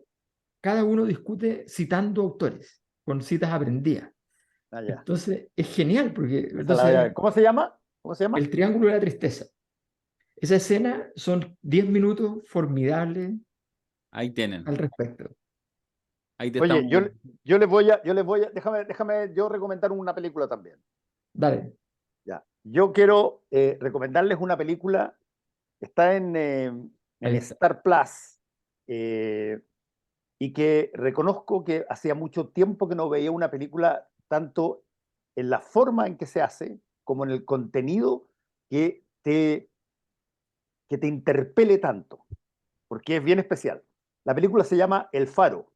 cada uno discute citando autores, con citas aprendidas. Ah, ya. Entonces, es genial, porque Esa la voy a ver. entonces ¿Cómo se llama? ¿Cómo se llama? el triángulo de la tristeza. Esa escena son 10 minutos formidables Ahí tienen. al respecto. Ahí te Oye, estamos. yo les voy a, déjame yo recomendar una película también. Dale. Ya. Yo quiero recomendarles una película, está en Ahí está. Star Plus, y que reconozco que hacía mucho tiempo que no veía una película tanto en la forma en que se hace como en el contenido que que te interpele tanto, porque es bien especial. La película se llama El Faro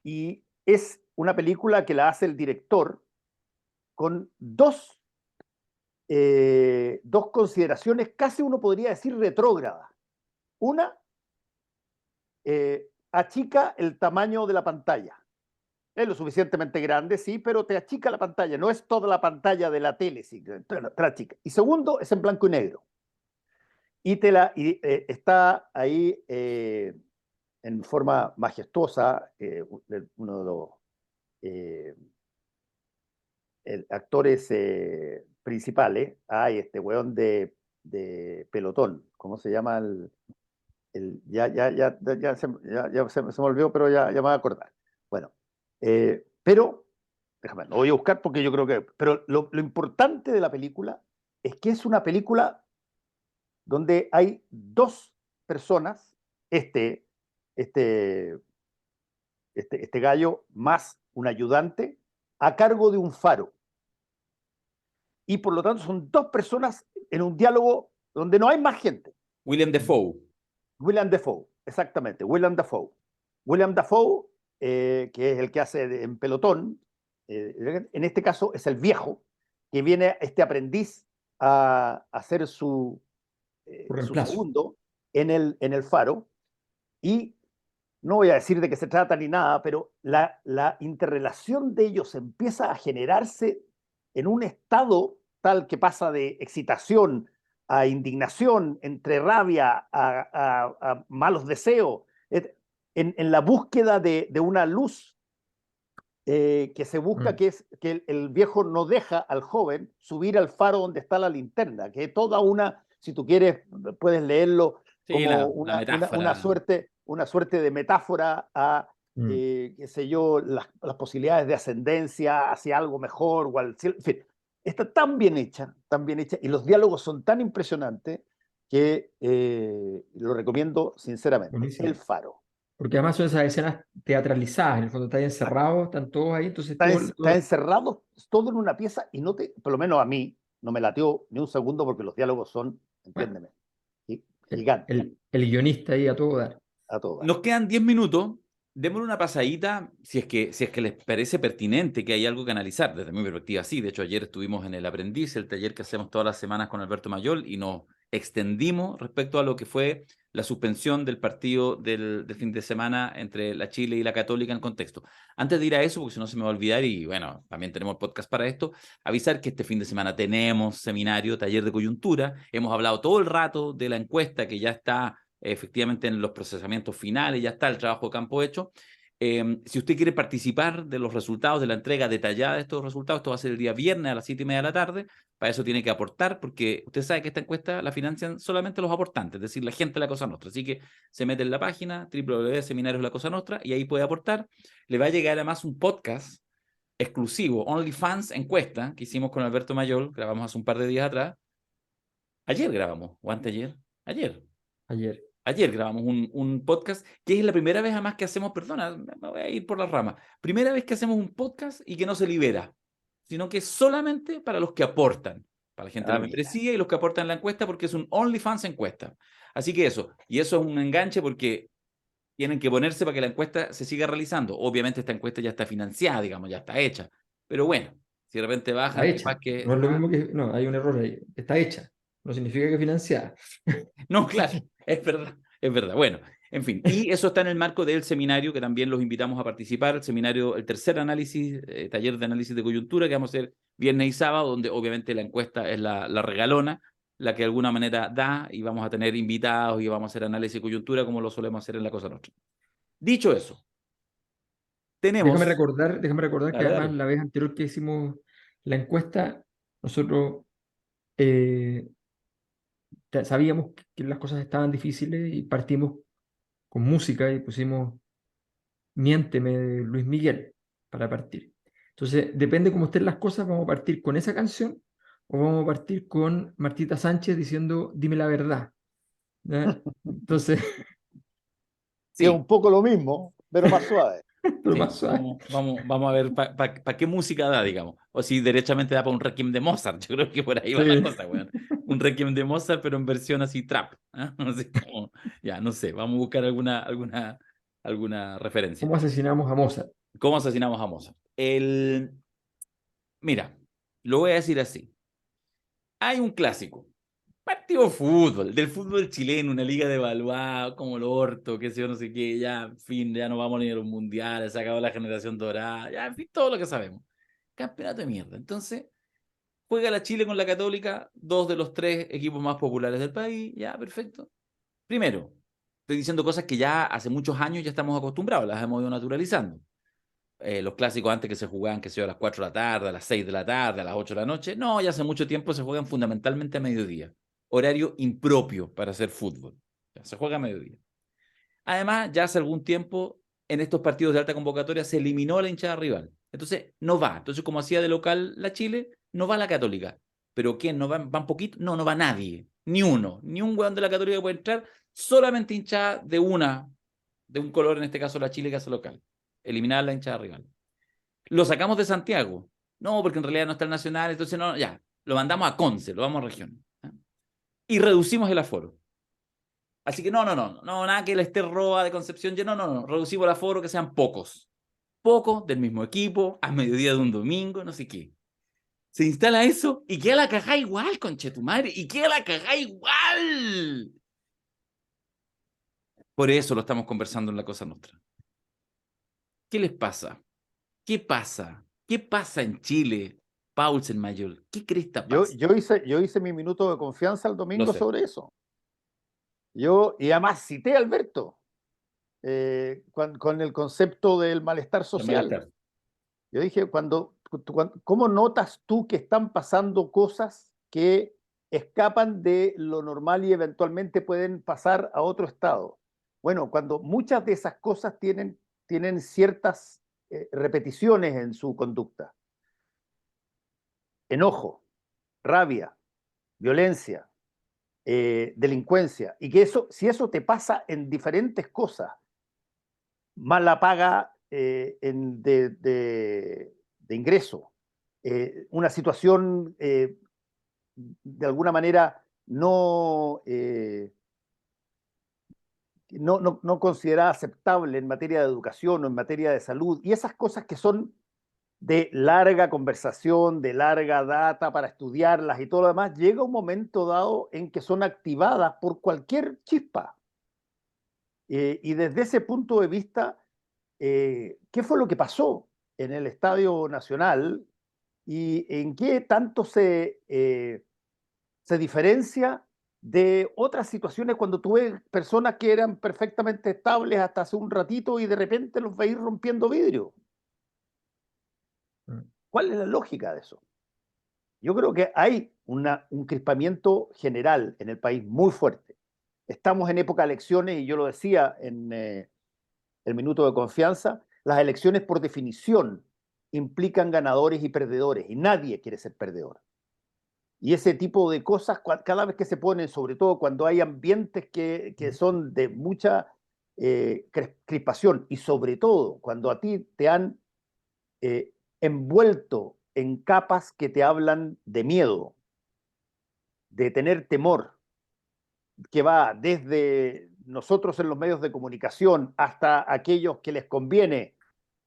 y es una película que la hace el director con dos consideraciones, casi uno podría decir retrógradas. Una, achica el tamaño de la pantalla. Es lo suficientemente grande, sí, pero te achica la pantalla. No es toda la pantalla de la tele, sí, te la achica. Y segundo, es en blanco y negro. Está ahí en forma majestuosa uno de los actores principales. Hay este weón de Pelotón. ¿Cómo se llama se me olvidó, pero ya me voy a acordar. Bueno, pero, déjame, lo voy a buscar porque yo creo que... Pero lo importante de la película es que es una película donde hay dos personas, este, este, este gallo más un ayudante, a cargo de un faro. Y por lo tanto son dos personas en un diálogo donde no hay más gente. William Dafoe. William Dafoe, exactamente, William Dafoe. William Dafoe, que es el que hace en Pelotón, en este caso es el viejo, que viene este aprendiz a hacer su Reemplazo. segundo en el faro, y no voy a decir de qué se trata ni nada, pero la interrelación de ellos empieza a generarse en un estado tal que pasa de excitación a indignación, entre rabia a malos deseos, en la búsqueda de una luz que se busca, que es que el viejo no deja al joven subir al faro donde está la linterna, que es toda una, si tú quieres, puedes leerlo Sí, como la metáfora. una suerte de metáfora a, qué sé yo, las posibilidades de ascendencia hacia algo mejor, o al cielo, en fin, está tan bien hecha, y los diálogos son tan impresionantes que lo recomiendo sinceramente. Buenísimo. El Faro. Porque además son esas escenas teatralizadas, en el fondo están encerrados, están todos ahí, entonces Está encerrado todo en una pieza y por lo menos a mí, no me latió ni un segundo porque los diálogos son, bueno, entiéndeme, gigantes, el guionista ahí a todo dar. a todo. Nos quedan 10 minutos. Démosle una pasadita si es que les parece pertinente, que hay algo que analizar. Desde mi perspectiva, sí. De hecho, ayer estuvimos en El Aprendiz, el taller que hacemos todas las semanas con Alberto Mayol, y nos extendimos respecto a lo que fue la suspensión del partido del fin de semana entre la Chile y la Católica en el contexto. Antes de ir a eso, porque si no se me va a olvidar, y bueno, también tenemos podcast para esto, avisar que este fin de semana tenemos seminario, taller de coyuntura. Hemos hablado todo el rato de la encuesta que ya está efectivamente en los procesamientos finales, ya está el trabajo de campo hecho. Si usted quiere participar de los resultados, de la entrega detallada de estos resultados, esto va a ser el día viernes a las 7:30 de la tarde. Para eso tiene que aportar, porque usted sabe que esta encuesta la financian solamente los aportantes, es decir, la gente de la Cosa Nostra. Así que se mete en la página www.seminarios de la Cosa Nostra y ahí puede aportar. Le va a llegar además un podcast exclusivo, OnlyFans encuesta, que hicimos con Alberto Mayol, grabamos hace un par de días atrás. Ayer grabamos, o anteayer, Ayer. Ayer grabamos un podcast, que es la primera vez además que hacemos, perdona, me voy a ir por la rama, primera vez que hacemos un podcast y que no se libera, sino que es solamente para los que aportan, para la gente de la Mira. membresía y los que aportan la encuesta, porque es un OnlyFans encuesta. Así que eso, y eso es un enganche porque tienen que ponerse para que la encuesta se siga realizando. Obviamente esta encuesta ya está financiada, digamos, ya está hecha, pero bueno, si de repente Está bajan, hecha. capaz que... No es lo mismo que. No, hay un error ahí. Está hecha. No significa que financiada. No, claro, es verdad, es verdad. Bueno, en fin, y eso está en el marco del seminario que también los invitamos a participar, el seminario, el tercer análisis, taller de análisis de coyuntura que vamos a hacer viernes y sábado, donde obviamente la encuesta es la regalona, la que de alguna manera da, y vamos a tener invitados y vamos a hacer análisis de coyuntura como lo solemos hacer en la Cosa Nostra. Dicho eso, tenemos... Déjame recordar que Dale, además dale. la vez anterior que hicimos la encuesta, nosotros eh, sabíamos que las cosas estaban difíciles y partimos con música y pusimos Miénteme de Luis Miguel para partir. Entonces, depende cómo estén las cosas, vamos a partir con esa canción o vamos a partir con Martita Sánchez diciendo Dime la verdad. ¿Ya? Entonces, Que es Sí, un poco lo mismo, pero más suave. pero sí, más suave. vamos a ver para qué música da, digamos. O si derechamente da para un requiem de Mozart. Yo creo que por ahí va la Sí. cosa, weón. Un requiem de Mozart, pero en versión así trap. ¿Ah? Así como, ya, no sé, vamos a buscar alguna referencia. ¿Cómo asesinamos a Mozart? ¿Cómo asesinamos a Mozart? Mira, lo voy a decir así. Hay un clásico. Partido de fútbol, del fútbol chileno, una liga devaluada, como el orto, qué sé yo, no sé qué, ya, en fin, ya no vamos ni a los mundiales, se acabó la generación dorada, ya, en fin, todo lo que sabemos. Campeonato de mierda. Entonces, juega la Chile con la Católica, dos de los tres equipos más populares del país, ya, perfecto. Primero, estoy diciendo cosas que ya hace muchos años ya estamos acostumbrados, las hemos ido naturalizando. Los clásicos antes que se jugaban, que sé yo, a las 4 de la tarde, a las 6 de la tarde, a las 8 de la noche, no, ya hace mucho tiempo se juegan fundamentalmente a mediodía. Horario impropio para hacer fútbol. Ya, se juega a mediodía. Además, ya hace algún tiempo en estos partidos de alta convocatoria se eliminó a la hinchada rival. Entonces, no va. Entonces, como hacía de local la Chile, no va la Católica. ¿Pero quién? ¿No van poquito? No, no va nadie. Ni uno. Ni un hueón de la Católica puede entrar. Solamente hinchada de un color, en este caso la Chile, que hace local. Eliminar la hinchada rival. Lo sacamos de Santiago. No, porque en realidad no está el Nacional, entonces no, ya. Lo mandamos a Conce, lo vamos a región. ¿Eh? Y reducimos el aforo. Así que no, nada que el Ester Roa de Concepción, no, reducimos el aforo, que sean pocos. Pocos del mismo equipo, a mediodía de un domingo, no sé qué. Se instala eso y queda la cagada igual, conchetumare, y queda la cagada igual. Por eso lo estamos conversando en La Cosa Nostra. ¿Qué les pasa? ¿Qué pasa? ¿Qué pasa en Chile, Paulsen Mayor? ¿Qué cresta pasa? Yo hice mi minuto de confianza el Lo domingo sé. sobre eso. Y además cité a Alberto con el concepto del malestar El social. malestar. Yo dije, ¿cómo notas tú que están pasando cosas que escapan de lo normal y eventualmente pueden pasar a otro estado? Bueno, cuando muchas de esas cosas tienen ciertas repeticiones en su conducta. Enojo, rabia, violencia, delincuencia, y que si eso te pasa en diferentes cosas, mala paga de ingreso, una situación de alguna manera no considerada aceptable en materia de educación o en materia de salud, y esas cosas que son de larga conversación, de larga data para estudiarlas y todo lo demás, llega un momento dado en que son activadas por cualquier chispa. Y desde ese punto de vista, ¿qué fue lo que pasó en el Estadio Nacional y en qué tanto se diferencia de otras situaciones cuando tú ves personas que eran perfectamente estables hasta hace un ratito y de repente los veis rompiendo vidrio? ¿Cuál es la lógica de eso? Yo creo que hay un crispamiento general en el país muy fuerte. Estamos en época de elecciones y yo lo decía en el minuto de confianza, las elecciones por definición implican ganadores y perdedores y nadie quiere ser perdedor. Y ese tipo de cosas, cada vez que se ponen, sobre todo cuando hay ambientes que son de mucha crispación y sobre todo cuando a ti te han envuelto en capas que te hablan de miedo, de tener temor, que va desde nosotros en los medios de comunicación hasta aquellos que les conviene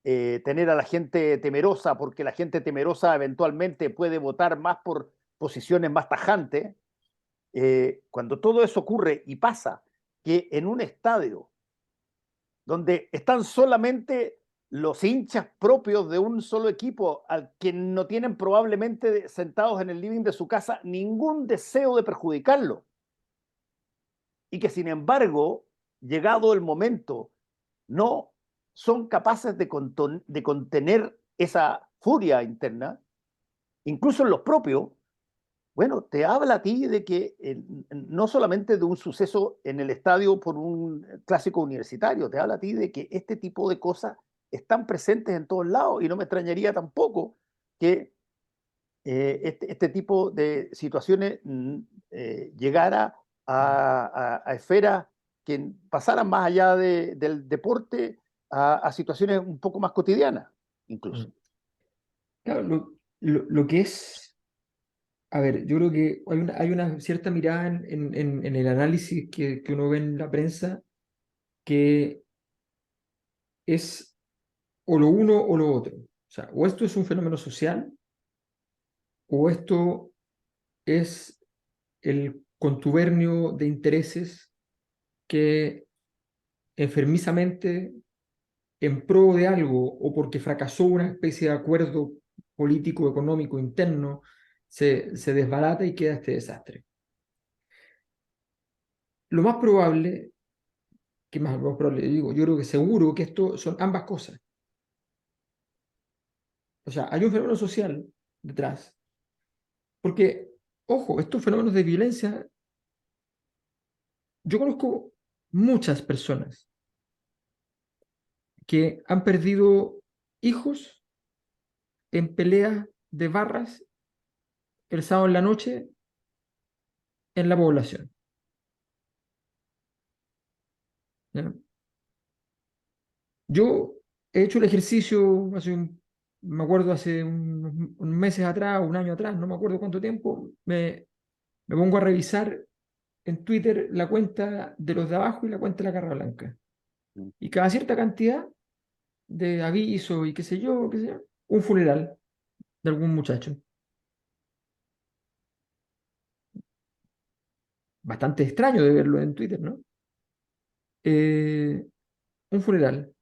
tener a la gente temerosa, porque la gente temerosa eventualmente puede votar más por posiciones más tajantes. Cuando todo eso ocurre y pasa que en un estadio donde están solamente los hinchas propios de un solo equipo, al que no tienen probablemente sentados en el living de su casa ningún deseo de perjudicarlo, y que sin embargo, llegado el momento, no son capaces de contener esa furia interna, incluso en los propios, bueno, te habla a ti de que no solamente de un suceso en el estadio por un clásico universitario, te habla a ti de que este tipo de cosas están presentes en todos lados y no me extrañaría tampoco que este tipo de situaciones llegara a esferas que pasaran más allá del deporte a situaciones un poco más cotidianas, incluso. Claro, lo que es, a ver, yo creo que hay una cierta mirada en el análisis que uno ve en la prensa que es o lo uno o lo otro. O sea, o esto es un fenómeno social o esto es el contubernio de intereses que enfermizamente, en pro de algo o porque fracasó una especie de acuerdo político, económico, interno, se desbarata y queda este desastre. Lo más probable, que más lo más probable, digo, yo creo que seguro que esto son ambas cosas. O sea, hay un fenómeno social detrás. Porque, ojo, estos fenómenos de violencia, yo conozco muchas personas que han perdido hijos en peleas de barras el sábado en la noche en la población. ¿Ya? Yo he hecho el ejercicio me acuerdo hace unos meses atrás, un año atrás, no me acuerdo cuánto tiempo, me pongo a revisar en Twitter la cuenta de los de abajo y la cuenta de la Carra Blanca. Y cada cierta cantidad de aviso y qué sé yo, un funeral de algún muchacho. Bastante extraño de verlo en Twitter, ¿no? Un funeral.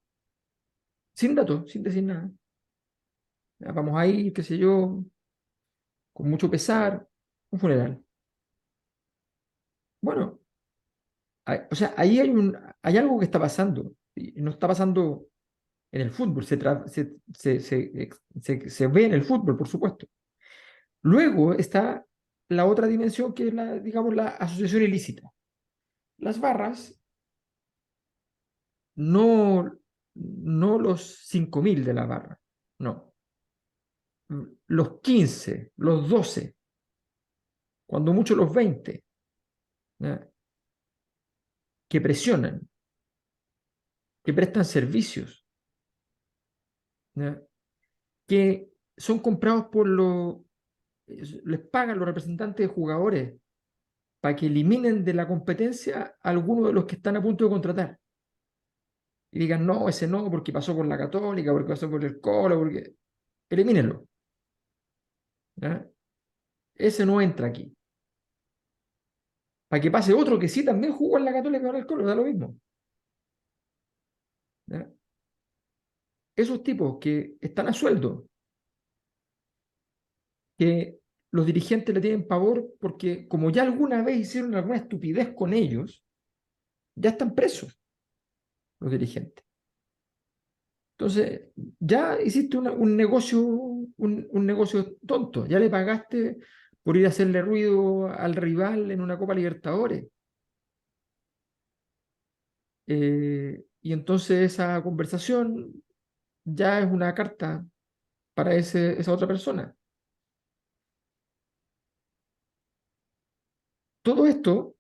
Sin datos, sin decir nada. Ya, vamos a ir, qué sé yo, con mucho pesar, un funeral. Bueno, o sea, ahí hay algo que está pasando. Y no está pasando en el fútbol, se ve en el fútbol, por supuesto. Luego está la otra dimensión que es digamos, la asociación ilícita. Las barras, no los 5.000 de la barra, no. Los 15, los 12, cuando mucho los 20, ¿ya? Que presionan, que prestan servicios, ¿ya? Que son comprados les pagan los representantes de jugadores para que eliminen de la competencia a algunos de los que están a punto de contratar. Y digan, no, ese no, porque pasó por la Católica, porque pasó por el Colo, porque... elimínenlo. ¿Ya? Ese no entra aquí. Para que pase otro que sí también jugó en la Católica ahora el Colo, da lo mismo. ¿Ya? Esos tipos que están a sueldo, que los dirigentes le tienen pavor porque como ya alguna vez hicieron alguna estupidez con ellos, ya están presos los dirigentes. Entonces, ya hiciste un negocio, un negocio tonto, ya le pagaste por ir a hacerle ruido al rival en una Copa Libertadores. Y entonces esa conversación ya es una carta para esa otra persona. Todo esto,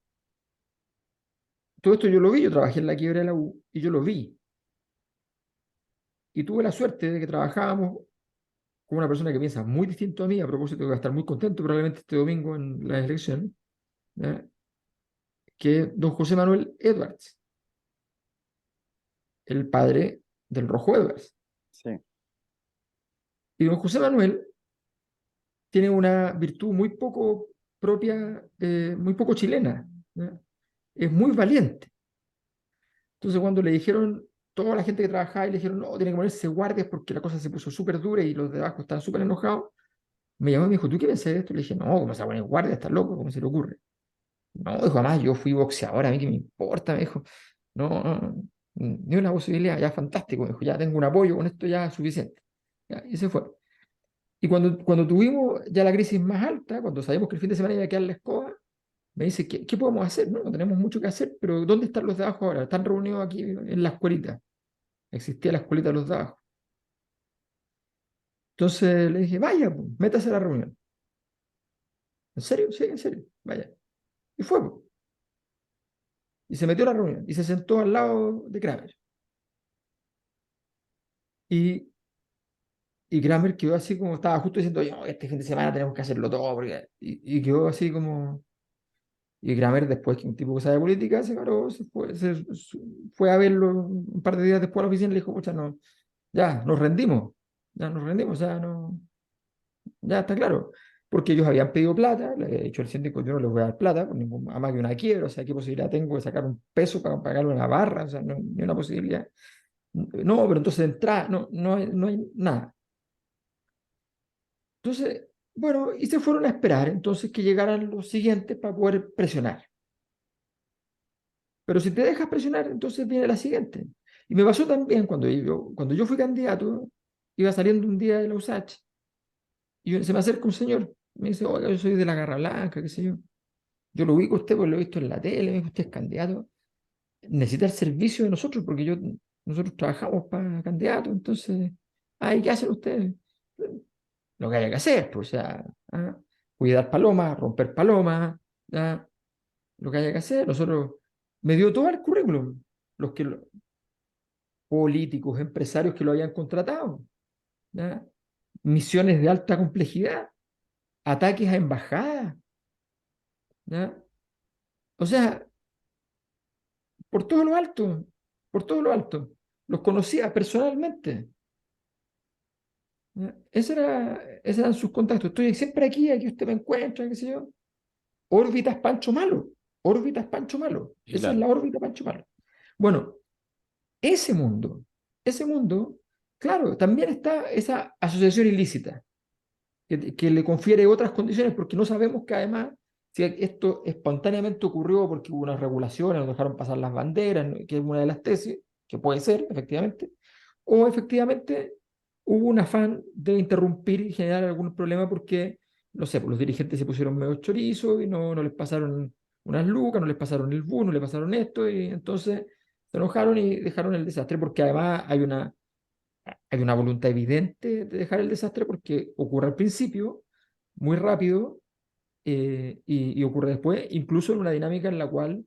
todo esto yo lo vi, yo trabajé en la quiebra de la U y yo lo vi. Y tuve la suerte de que trabajábamos con una persona que piensa muy distinto a mí, a propósito, voy a estar muy contento probablemente este domingo en las elecciones, ¿ya? Que es don José Manuel Edwards, el padre del Rojo Edwards. Sí. Y don José Manuel tiene una virtud muy poco propia, muy poco chilena, ¿ya? Es muy valiente. Entonces cuando le dijeron, toda la gente que trabajaba, y le dijeron, no, tiene que ponerse guardias porque la cosa se puso súper dura y los de abajo estaban súper enojados, me llamó y me dijo, ¿tú qué pensás de esto? Le dije, no, ¿cómo se va a poner guardia? Estás loco, ¿cómo se le ocurre? No, dijo, además yo fui boxeador, a mí qué me importa, me dijo, no, no, no, ni una posibilidad, ya fantástico, me dijo, ya tengo un apoyo, con esto ya es suficiente. Ya, y se fue. Y cuando tuvimos ya la crisis más alta, cuando sabíamos que el fin de semana iba a quedar la escoba, me dice, ¿qué podemos hacer? No, no tenemos mucho que hacer, pero ¿dónde están los de abajo ahora? Están reunidos aquí en la escuelita. Existía la escuelita de los de abajo. Entonces le dije, vaya, pues, métase a la reunión. ¿En serio? Sí, en serio, vaya. Y fue, pues. Y se metió a la reunión y se sentó al lado de Kramer. Y, y Kramer quedó así como estaba justo diciendo, yo, este fin de semana tenemos que hacerlo todo. Y quedó así como... Y Kramer, después que un tipo que sabe política, se paró, fue a verlo un par de días después a la oficina y le dijo, pucha, no, ya, nos rendimos, ya no, ya está claro. Porque ellos habían pedido plata, le había dicho el síndico, yo no les voy a dar plata, por a más que una quiebra, o sea, ¿qué posibilidad tengo de sacar un peso para pagarle una barra? O sea, no, ni una posibilidad. No, pero entonces entra, no hay nada. Entonces, bueno, y se fueron a esperar entonces que llegaran los siguientes para poder presionar. Pero si te dejas presionar, entonces viene la siguiente. Y me pasó también cuando yo fui candidato, iba saliendo un día de la USACH, y se me acerca un señor, me dice, oiga, yo soy de la Garra Blanca, qué sé yo. Yo lo ubico a usted, pues lo he visto en la tele, me dijo, usted es candidato. Necesita el servicio de nosotros, porque nosotros trabajamos para candidatos, entonces, ay, ¿qué hacen ustedes? Lo que haya que hacer, pues, o sea, cuidar palomas, romper palomas, ¿ah? Lo que haya que hacer. Nosotros, me dio todo el currículum, los que, políticos, empresarios que lo habían contratado, ¿ya? Misiones de alta complejidad, ataques a embajadas, ¿ya? O sea, por todo lo alto, por todo lo alto. Los conocía personalmente, ¿ya? Esos eran sus contactos. Estoy siempre aquí usted me encuentra, qué sé yo. Órbitas Pancho Malo, órbitas Pancho Malo. Sí, Esa es claro. la órbita Pancho Malo. Bueno, ese mundo, claro, también está esa asociación ilícita que le confiere otras condiciones, porque no sabemos que además, si esto espontáneamente ocurrió porque hubo unas regulaciones, nos dejaron pasar las banderas, ¿no? Que es una de las tesis, que puede ser, efectivamente, o efectivamente hubo un afán de interrumpir y generar algún problema porque, no sé, pues los dirigentes se pusieron medio chorizo y no les pasaron unas lucas, no les pasaron el bus, no les pasaron esto, y entonces se enojaron y dejaron el desastre, porque además hay una voluntad evidente de dejar el desastre porque ocurre al principio, muy rápido, y ocurre después, incluso en una dinámica en la cual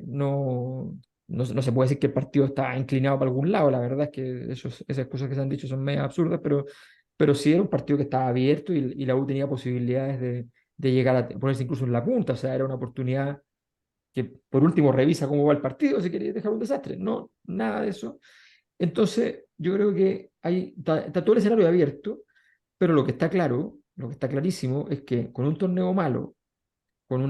no se puede decir que el partido está inclinado para algún lado. La verdad es que esas cosas que se han dicho son medio absurdas, pero sí era un partido que estaba abierto y la U tenía posibilidades de llegar a ponerse incluso en la punta. O sea, era una oportunidad que, por último, revisa cómo va el partido si queréis dejar un desastre. No, nada de eso. Entonces, yo creo que está todo el escenario abierto, pero lo que está claro, lo que está clarísimo es que con un torneo malo, con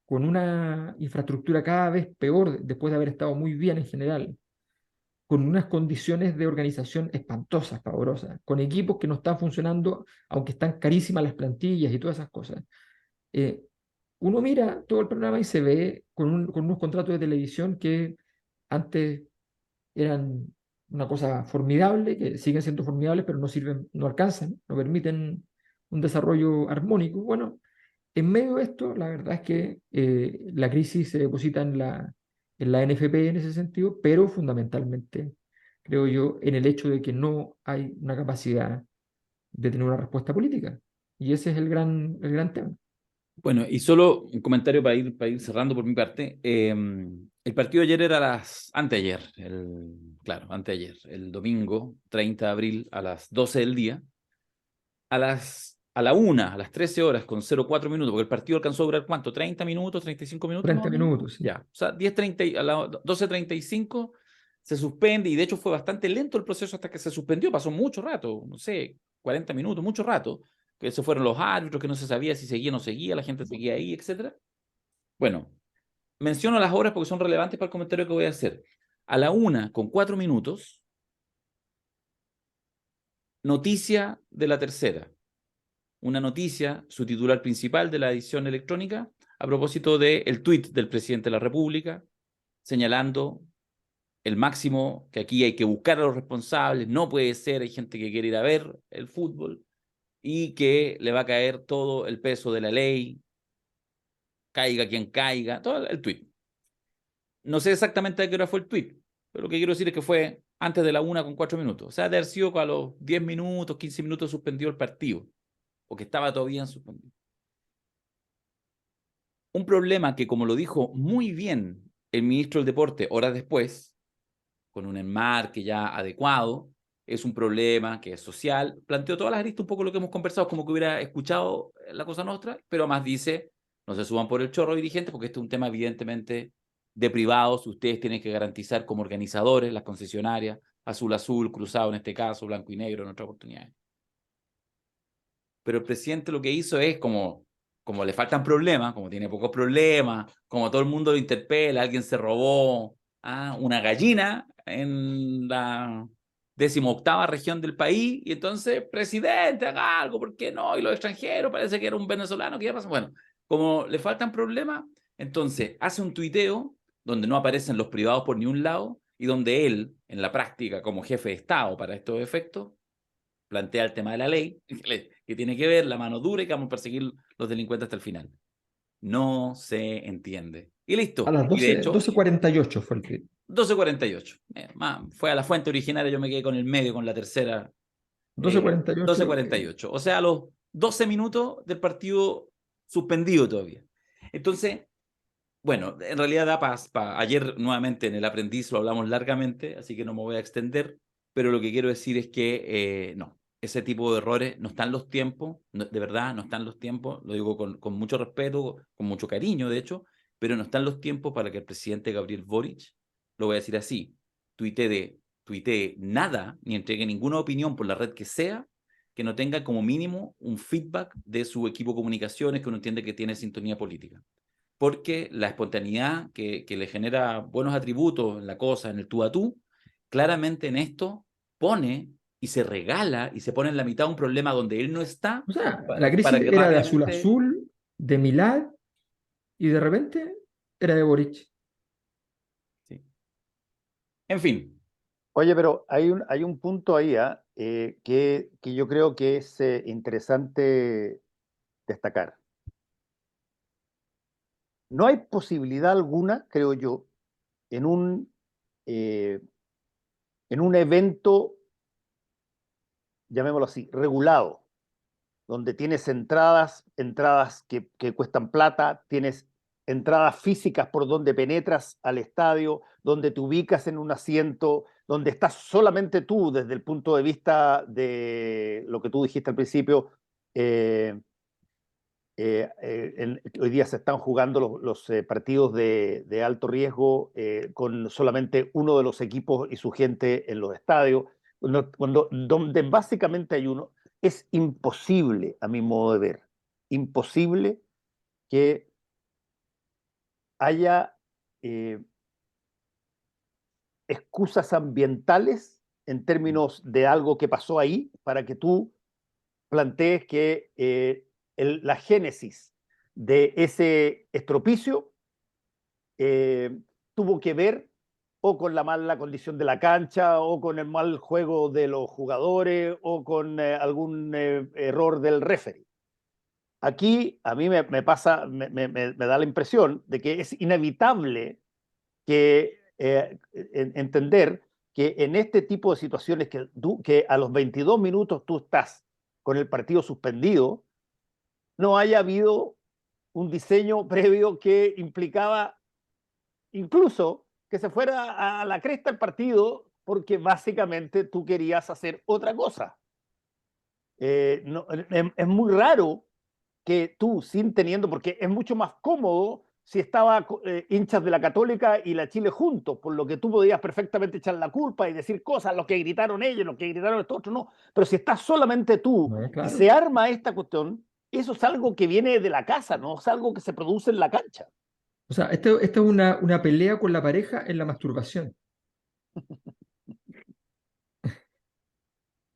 con una infraestructura cada vez peor después de haber estado muy bien en general, con unas condiciones de organización espantosas, pavorosas, con equipos que no están funcionando, aunque están carísimas las plantillas y todas esas cosas. Eh, Uno mira todo el programa y se ve con unos contratos de televisión que antes eran una cosa formidable, que siguen siendo formidables, pero no sirven, no alcanzan, no permiten un desarrollo armónico. Bueno, en medio de esto, la verdad es que la crisis se deposita en la NFP en ese sentido, pero fundamentalmente, creo yo, en el hecho de que no hay una capacidad de tener una respuesta política. Y ese es el gran tema. Bueno, y solo un comentario para ir cerrando por mi parte. El partido ayer era anteayer, claro, anteayer, el domingo 30 de abril a las 12 del día. A la 1, a las 13 horas con 04 minutos, porque el partido alcanzó a durar ¿cuánto? ¿30 minutos, 35 minutos más 30 o menos? minutos, sí. Ya, o sea, 10:30, a las 12:35 se suspende y de hecho fue bastante lento el proceso hasta que se suspendió, pasó mucho rato, no sé, 40 minutos, mucho rato, que se fueron los árbitros, que no se sabía si seguía o no seguía, la gente seguía ahí, etc. Bueno, menciono las horas porque son relevantes para el comentario que voy a hacer. A la 1:04 minutos, noticia de La Tercera. Una noticia, su titular principal de la edición electrónica, a propósito del tuit del presidente de la República, señalando el máximo, que aquí hay que buscar a los responsables, no puede ser, hay gente que quiere ir a ver el fútbol, y que le va a caer todo el peso de la ley, caiga quien caiga, todo el tuit. No sé exactamente a qué hora fue el tuit, pero lo que quiero decir es que fue antes de la 1:04 minutos. O sea, de haber sido a los 10 minutos, 15 minutos suspendió el partido, o que estaba todavía en suspendido. Un problema que, como lo dijo muy bien el ministro del Deporte horas después, con un enmarque ya adecuado, es un problema que es social, planteó todas las aristas, un poco lo que hemos conversado, como que hubiera escuchado la cosa nuestra, pero más dice, no se suban por el chorro, dirigentes, porque este es un tema evidentemente de privados, ustedes tienen que garantizar como organizadores, las concesionarias, azul, cruzado en este caso, blanco y negro en otras oportunidades. Pero el presidente lo que hizo es como le faltan problemas, como tiene pocos problemas, como todo el mundo lo interpela, alguien se robó una gallina en la 18ª región del país, y entonces, presidente, haga algo, ¿por qué no? Y los extranjeros, parece que era un venezolano, ¿qué pasa? Bueno, como le faltan problemas, entonces hace un tuiteo donde no aparecen los privados por ni un lado, y donde él, en la práctica, como jefe de Estado para estos efectos, plantea el tema de la ley, que tiene que ver la mano dura y que vamos a perseguir los delincuentes hasta el final. No se entiende. Y listo. A las Y de hecho, 12:48 fue el tweet. 12:48. Fue a la fuente originaria, yo me quedé con el medio, con la tercera. 12:48. 12:48. O sea, a los 12 minutos del partido suspendido todavía. Entonces, bueno, en realidad da paz. Ayer nuevamente en El Aprendiz lo hablamos largamente, así que no me voy a extender, pero lo que quiero decir es que no, ese tipo de errores no están los tiempos, de verdad no están los tiempos, lo digo con mucho respeto, con mucho cariño de hecho, pero no están los tiempos para que el presidente Gabriel Boric, lo voy a decir así, tuitee nada, ni entregue ninguna opinión por la red que sea, que no tenga como mínimo un feedback de su equipo de comunicaciones, que uno entiende que tiene sintonía política. Porque la espontaneidad que le genera buenos atributos en la cosa, en el tú a tú, claramente en esto pone y se regala y se pone en la mitad un problema donde él no está. O sea, la crisis para que era de rápidamente... azul, de Milad, y de repente era de Boric. Sí. En fin. Oye, pero hay un punto ahí que yo creo que es interesante destacar. No hay posibilidad alguna, creo yo, en eh, en un evento, llamémoslo así, regulado, donde tienes entradas que cuestan plata, tienes entradas físicas por donde penetras al estadio, donde te ubicas en un asiento, donde estás solamente tú desde el punto de vista de lo que tú dijiste al principio, Hoy día se están jugando los partidos de alto riesgo con solamente uno de los equipos y su gente en los estadios, donde básicamente hay uno. Es imposible, a mi modo de ver, imposible que haya excusas ambientales en términos de algo que pasó ahí para que tú plantees que la génesis de ese estropicio tuvo que ver o con la mala condición de la cancha, o con el mal juego de los jugadores, o con algún error del referee. Aquí a mí me da la impresión de que es inevitable que entender que en este tipo de situaciones que a los 22 minutos tú estás con el partido suspendido, no haya habido un diseño previo que implicaba incluso que se fuera a la cresta el partido porque básicamente tú querías hacer otra cosa. No, es muy raro que tú, sin teniendo, porque es mucho más cómodo si estaba hinchas de la Católica y la Chile juntos, por lo que tú podías perfectamente echar la culpa y decir cosas, lo que gritaron ellos, lo que gritaron estos otros, no. Pero si estás solamente tú Claro. y se arma esta cuestión, eso es algo que viene de la casa, no es algo que se produce en la cancha. O sea, esto es una pelea con la pareja en la masturbación.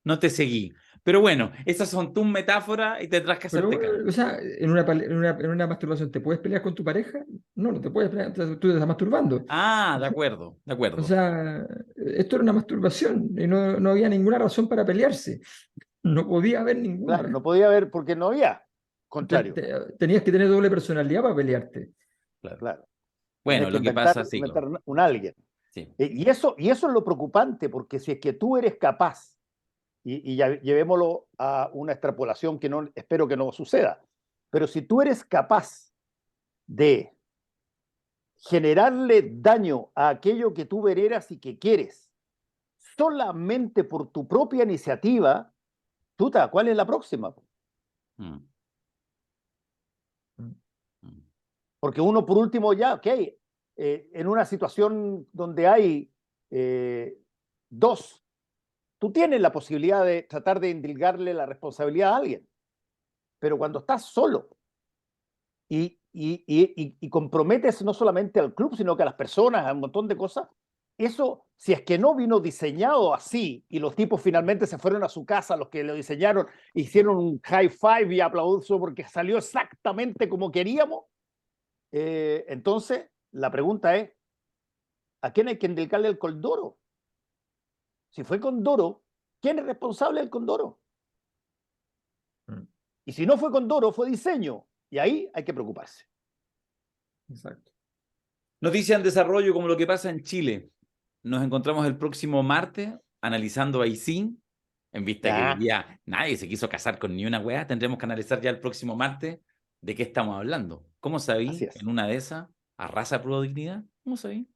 No te seguí. Pero bueno, esas son tus metáforas y tendrás que Pero, hacerte cargo. o sea, en una masturbación, ¿te puedes pelear con tu pareja? No, no te puedes pelear, tú te estás masturbando. Ah, de acuerdo, de O acuerdo. sea, esto era una masturbación y no había ninguna razón para pelearse. No podía haber ninguna. Claro, no podía haber porque no había. Contrario. Tenías que tener doble personalidad para pelearte. Claro. Claro. Bueno, Tienes lo que pasa, sí, inventar un alguien. sí. Y eso es lo preocupante, porque si es que tú eres capaz, y ya llevémoslo a una extrapolación que no, espero que no suceda, pero si tú eres capaz de generarle daño a aquello que tú veneras y que quieres, solamente por tu propia iniciativa, tuta, ¿cuál es la próxima? Mm. Mm. Porque uno, por último, ya, ok, en una situación donde hay dos, tú tienes la posibilidad de tratar de indilgarle la responsabilidad a alguien, pero cuando estás solo y comprometes no solamente al club, sino que a las personas, a un montón de cosas, eso, si es que no vino diseñado así y los tipos finalmente se fueron a su casa, los que lo diseñaron, hicieron un high five y aplauso porque salió exactamente como queríamos, entonces la pregunta es, ¿a quién hay que indilgarle el Condoro? Si fue Condoro, ¿quién es responsable del Condoro? Y si no fue Condoro, fue diseño. Y ahí hay que preocuparse. Exacto. Noticia en desarrollo como lo que pasa en Chile. Nos encontramos el próximo martes analizando Aysén. En vista que hoy día nadie se quiso casar con ni una wea, tendremos que analizar ya el próximo martes de qué estamos hablando. ¿Cómo sabí? En una de esas, arrasa Pro Dignidad. ¿Cómo sabí?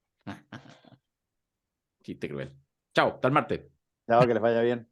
Chiste cruel. Chao, hasta el martes. Chao, que les vaya bien.